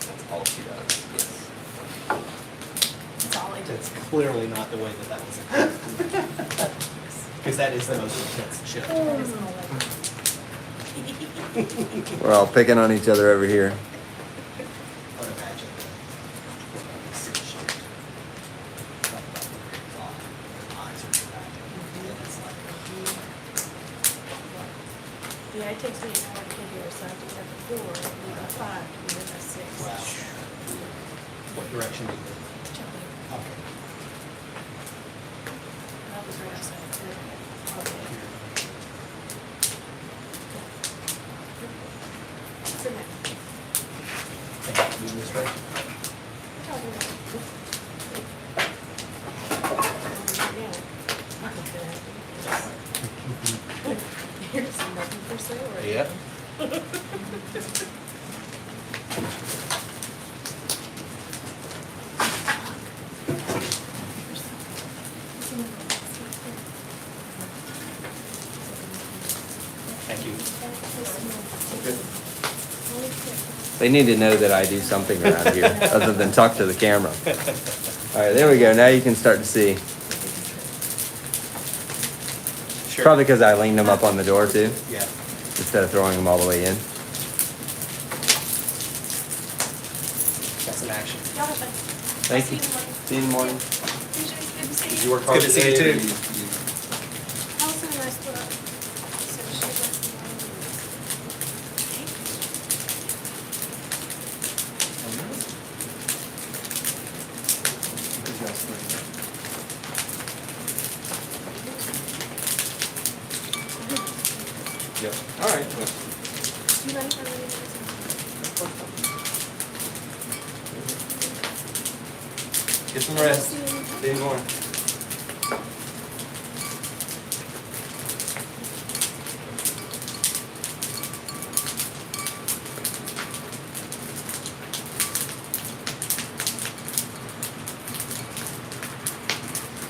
That's all she does, yes. That's all I do. That's clearly not the way that was. Because that is the most intense shift. That is all I do. We're all picking on each other over here. I would imagine the 6 shift. Eyes are back. And it's like, Yeah, it takes me an hour to get here, so I have to get up at 4, and leave at 5, and then at 6. wow. What direction do you go? Jumping. Okay. That was right outside of the What's in that? Thank you, Ms. Ray. Here's nothing for sale right Yep. Thank you. They need to know that I do something around here other than talk to the camera. All right, there we go. Now you can start to see. Sure. Probably because I leaned them up on the door too, Yeah. instead of throwing them all the way in. That's an action. Y'all have fun. Thank you. See you in the morning. Usually it's good to see Did you. you work It's hard good to see you today, or too. Allison and I split up. So she left me alone. Yep. All right. Do you like her? Get some rest. See you in the morning.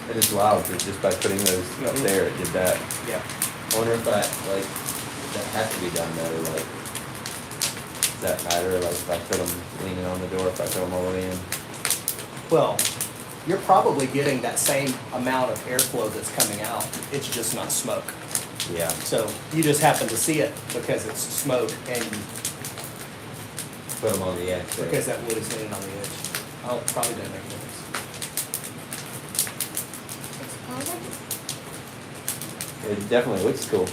It is wild, because just by putting those up there, it did that. Yeah. I wonder if that, like, that has to be done though, like, does that matter, like, if I put them leaning on the door, if I throw them all the way in? Well, you're probably getting that same amount of airflow that's coming out. It's just not smoke. Yeah. So you just happen to see it because it's smoke and Put them on the edge there. because that wood is leaning on the edge. Oh, probably doesn't make a difference. It definitely looks cool.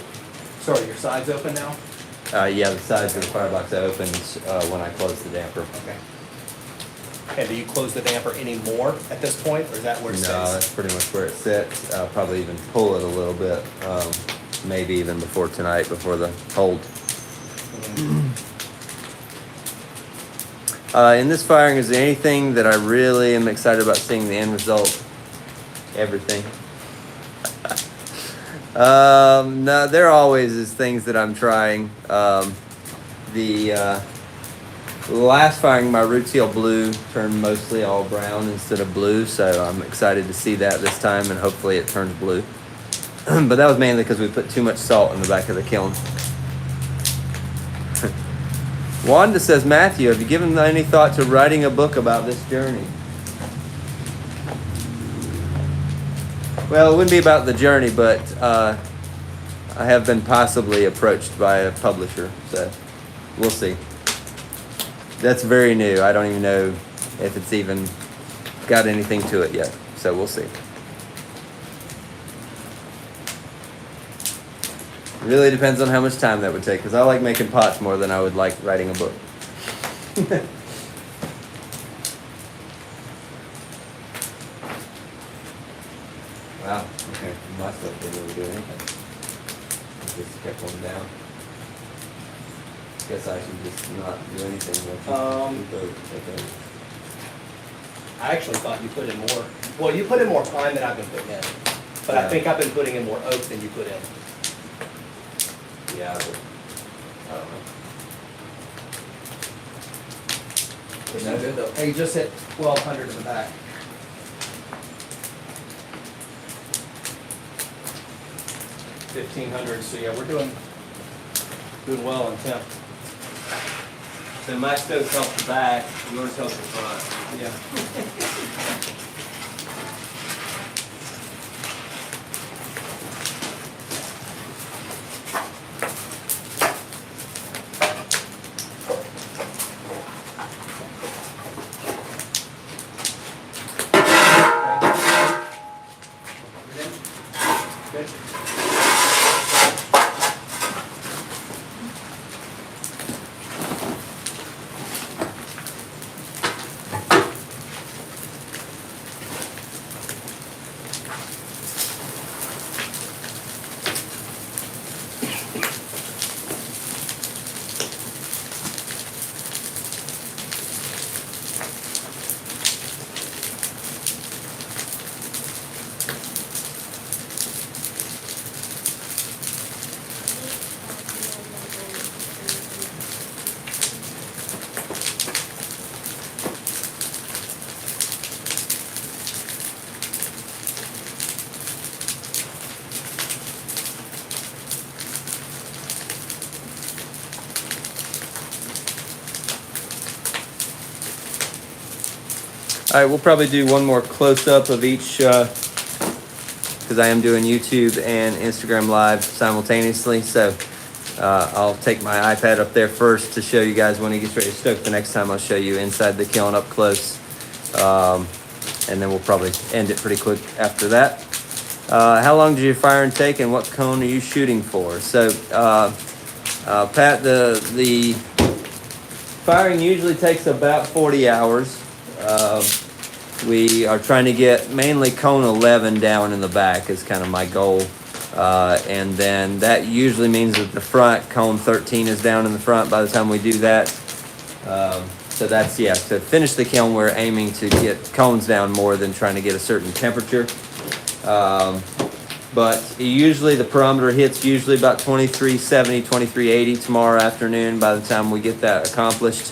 So are your sides open now? Yeah, the sides of the firebox opens when I close the damper. Okay. And do you close the damper anymore at this point, or is that where it No, stays? that's pretty much where it sits. I'll probably even pull it a little bit, maybe even before tonight, before the hold. In this firing, is there anything that I really am excited about seeing the end result? Everything. No, there always is things that I'm trying. The last firing, my root seal blue turned mostly all brown instead of blue, so I'm excited to see that this time, and hopefully it turns blue. But that was mainly because we put too much salt in the back of the kiln. Wanda says, Matthew, have you given any thought to writing a book about this journey? Well, it wouldn't be about the journey, but I have been possibly approached by a publisher, so we'll see. That's very new. I don't even know if it's even got anything to it yet, so we'll see. Really depends on how much time that would take, because I like making pots more than I would like writing a book. Wow, okay, my stuff didn't really do anything. Just kept one down. Guess I should just not do anything with it. I actually thought you put in more. Well, you put in more pine than I've been putting in, but I Yeah. think I've been putting in more oak than you put in. Yeah, but I don't know. Which is good though. Hey, you just hit 1,200 in the back. 1,500. So yeah, we're doing well on temp. So my stove helps the back, yours helps the front. Yeah. Good. All right, we'll probably do one more close-up of each, because I am doing YouTube and Instagram Live simultaneously. So I'll take my iPad up there first to show you guys when he gets ready to stoke. The next time I'll show you inside the kiln up close. And then we'll probably end it pretty quick after that. How long did your firing take, and what cone are you shooting for? So, Pat, the firing usually takes about 40 hours. We are trying to get mainly cone 11 down in the back is kind of my goal. And then that usually means that the front cone 13 is down in the front by the time we do that. So that's, yeah, to finish the kiln, we're aiming to get cones down more than trying to get a certain temperature. But usually the parameter hits usually about 2370, 2380 tomorrow afternoon by the time we get that accomplished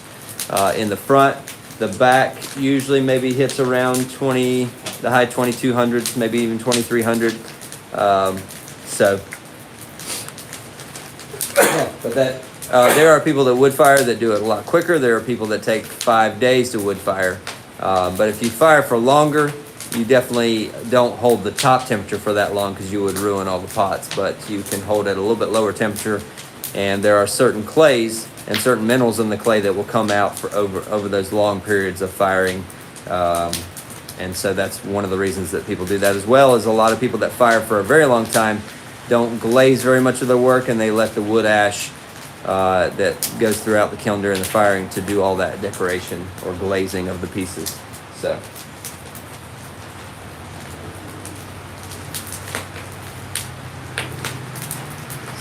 in the front. The back usually maybe hits around the high 2200s, maybe even 2300. But that there are people that wood fire that do it a lot quicker. There are people that take 5 days to wood fire. But if you fire for longer, you definitely don't hold the top temperature for that long because you would ruin all the pots. But you can hold it at a little bit lower temperature. And there are certain clays and certain minerals in the clay that will come out for over those long periods of firing. And so that's one of the reasons that people do that, as well as a lot of people that fire for a very long time don't glaze very much of their work, and they let the wood ash that goes throughout the kiln during the firing to do all that decoration or glazing of the pieces. So.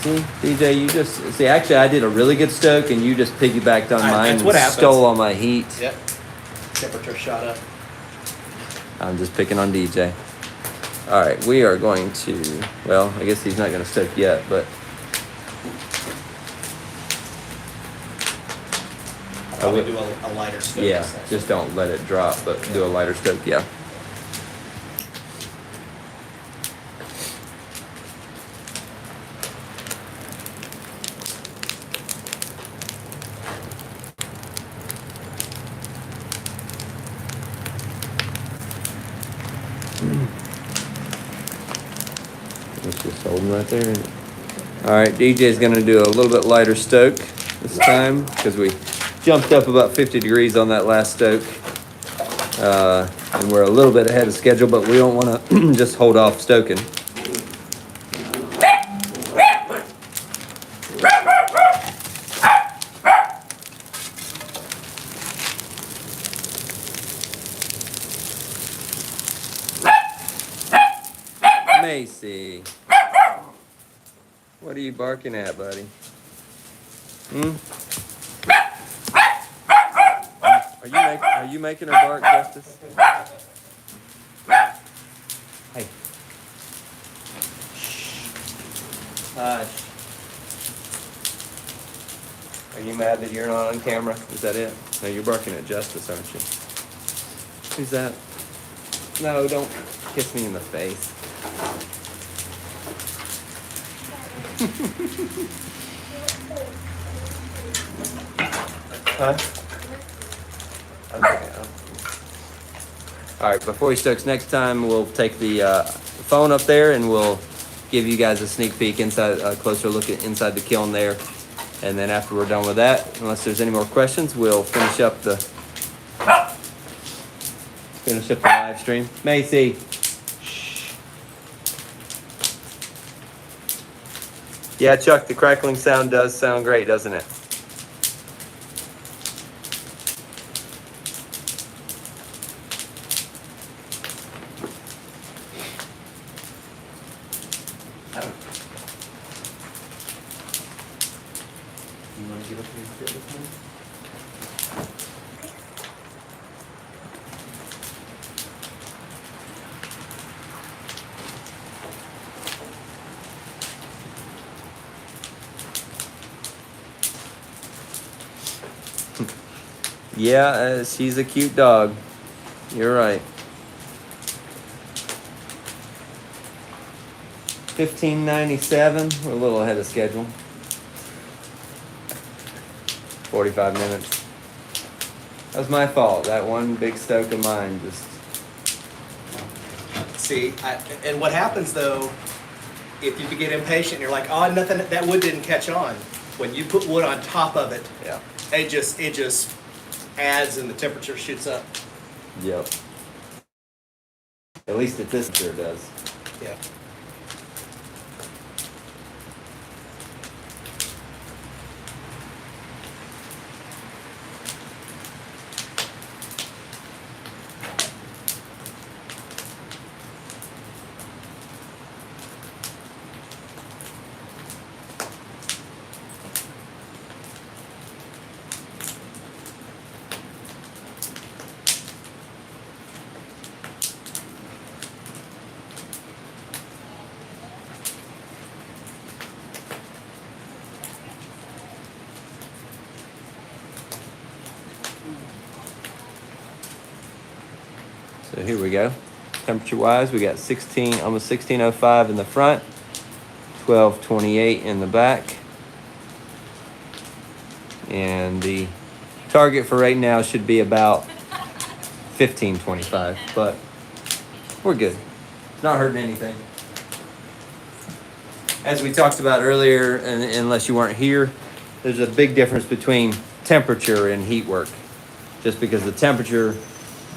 See, DJ, you just see. Actually, I did a really good stoke, and you just piggybacked on mine that's what and happens. stole all my heat. Yep. Temperature shot up. I'm just picking on DJ. All right, we are going to. Well, I guess he's not going to stoke yet, but I'll probably do a lighter stoke. yeah, just don't let it drop, but do a lighter stoke. Yeah. It's just holding right there. All right, DJ's gonna do a little bit lighter stoke this time because we jumped up about 50 degrees on that last stoke. And we're a little bit ahead of schedule, but we don't wanna just hold off stoking. Macy, what are you barking at, buddy? Are you making her bark justice? Hey. Hush. Are you mad that you're not on camera? Is that it? No, you're barking at Justice, aren't you? Who's that? No, don't kiss me in the face. Huh? Okay. All right, before he stokes next time, we'll take the phone up there and we'll give you guys a sneak peek inside, a closer look at inside the kiln there. And then after we're done with that, unless there's any more questions, we'll finish up the live stream. Macy. Shh. Yeah, Chuck, the crackling sound does sound great, doesn't it? You want to get up here and sit with me? Yeah, she's a cute dog. You're right. 1597. We're a little ahead of schedule. 45 minutes. That was my fault. That one big stoke of mine just. See, and what happens though, if you get impatient, you're like, oh, nothing. That wood didn't catch on. When you put wood on top of it, Yeah. it just adds and the temperature shoots up. Yep. At least at this sure does. Yeah. So here we go. Temperature wise, we got 16, almost 1605 in the front, 1228 in the back. And the target for right now should be about 1525, but we're good. Not hurting anything. As we talked about earlier, and unless you weren't here, there's a big difference between temperature and heat work. Just because the temperature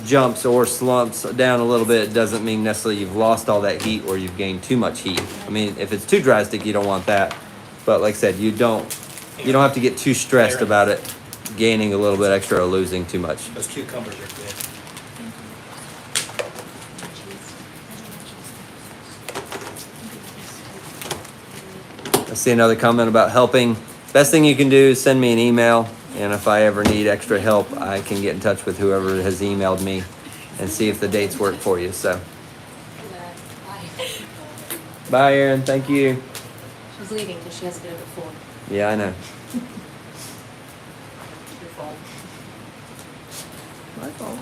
jumps or slumps down a little bit doesn't mean necessarily you've lost all that heat or you've gained too much heat. I mean, if it's too drastic, you don't want that. But like I said, you don't You don't have to get too stressed about it gaining a little bit extra or losing too much. Those cucumbers are good. I see another comment about helping. Best thing you can do is send me an email, and if I ever need extra help, I can get in touch with whoever has emailed me and see if the dates work for you. So, bye, Erin. Thank you. She's leaving because she has to get up at 4. Yeah, I know. Your fault. My fault.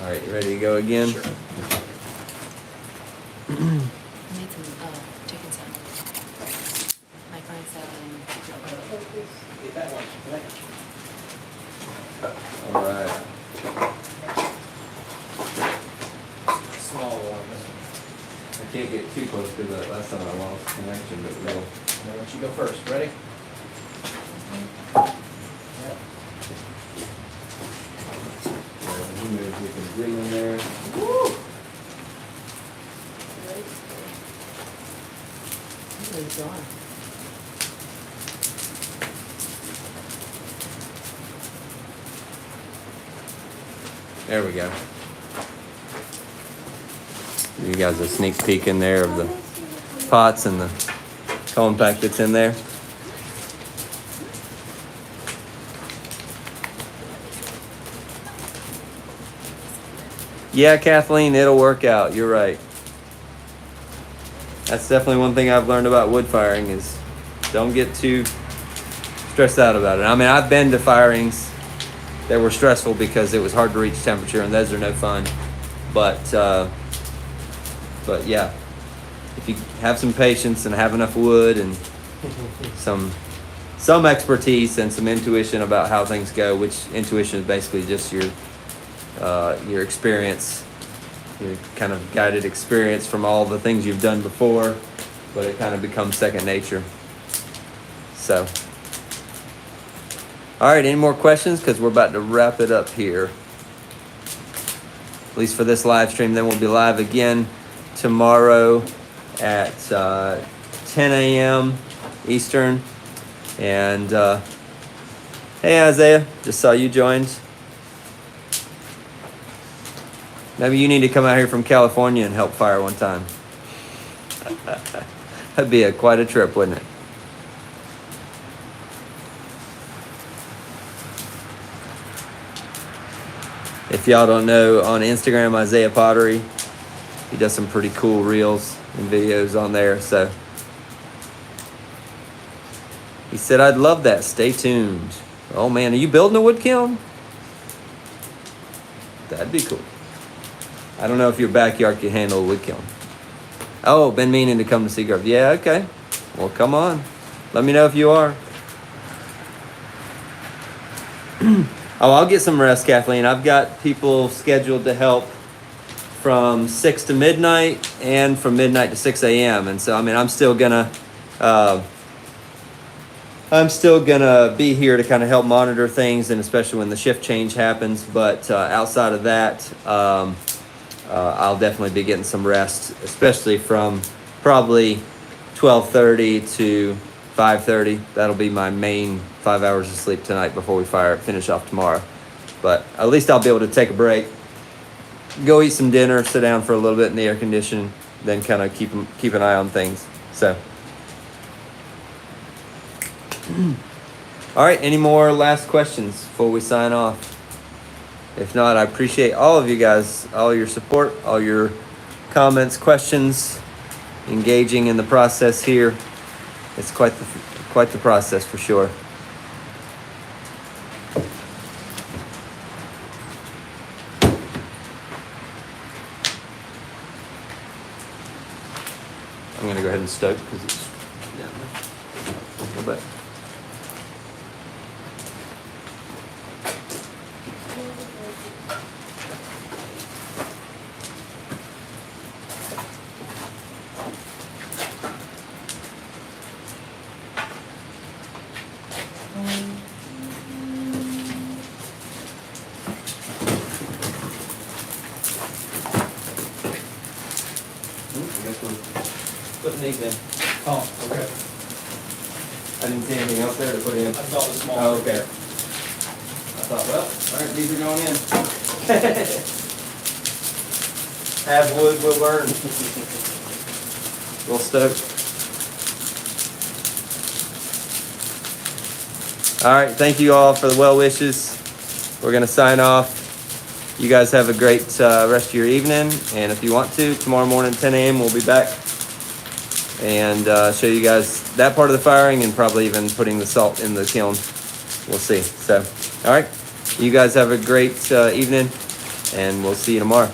All right, you ready to go again? Sure. I made some chicken salad. Macaroni salad and Get that one. All right. Small one. I can't get too close to that. Last time I lost connection, but real. Now, why don't you go first? Ready? You move, you can green in there. really gone. There we go. You guys a sneak peek in there of the pots and the compact that's in there. Yeah, Kathleen, it'll work out. You're right. That's definitely one thing I've learned about wood firing is don't get too stressed out about it. I mean, I've been to firings that were stressful because it was hard to reach temperature, and those are no fun. But yeah, if you have some patience and have enough wood and some expertise and some intuition about how things go, which intuition is basically just your experience, your kind of guided experience from all the things you've done before, but it kind of becomes second nature. So, all right, any more questions? Because we're about to wrap it up here. At least for this live stream. Then we'll be live again tomorrow at 10 a.m. Eastern. And hey, Isaiah, just saw you joined. Maybe you need to come out here from California and help fire one time. That'd be quite a trip, wouldn't it? If y'all don't know, on Instagram, Isaiah Pottery, he does some pretty cool reels and videos on there. So he said, I'd love that. Stay tuned. Oh man, are you building a wood kiln? That'd be cool. I don't know if your backyard can handle a wood kiln. Oh, been meaning to come to Seagrove. Yeah, okay. Well, come on. Let me know if you are. Oh, I'll get some rest, Kathleen. I've got people scheduled to help from 6 to midnight and from midnight to 6 a.m. And so, I mean, I'm still gonna be here to kind of help monitor things, and especially when the shift change happens. But outside of that, I'll definitely be getting some rest, especially from probably 12:30 to 5:30. That'll be my main 5 hours of sleep tonight before we finish off tomorrow. But at least I'll be able to take a break, go eat some dinner, sit down for a little bit in the air conditioning, then kind of keep an eye on things. So, all right. Any more last questions before we sign off? If not, I appreciate all of you guys, all your support, all your comments, questions, engaging in the process here. It's quite the process for sure. I'm gonna go ahead and stoke because it's down there a little bit. sneak then. Oh, okay. I didn't see anything else there to put in. I thought it was small. Oh, okay. I thought, well, all right, these are going in. Have wood, will burn. Real stoked. All right, thank you all for the well wishes. We're gonna sign off. You guys have a great rest of your evening, and if you want to, tomorrow morning, 10 a.m., we'll be back and show you guys that part of the firing and probably even putting the salt in the kiln. We'll see. So, all right, you guys have a great evening, and we'll see you tomorrow.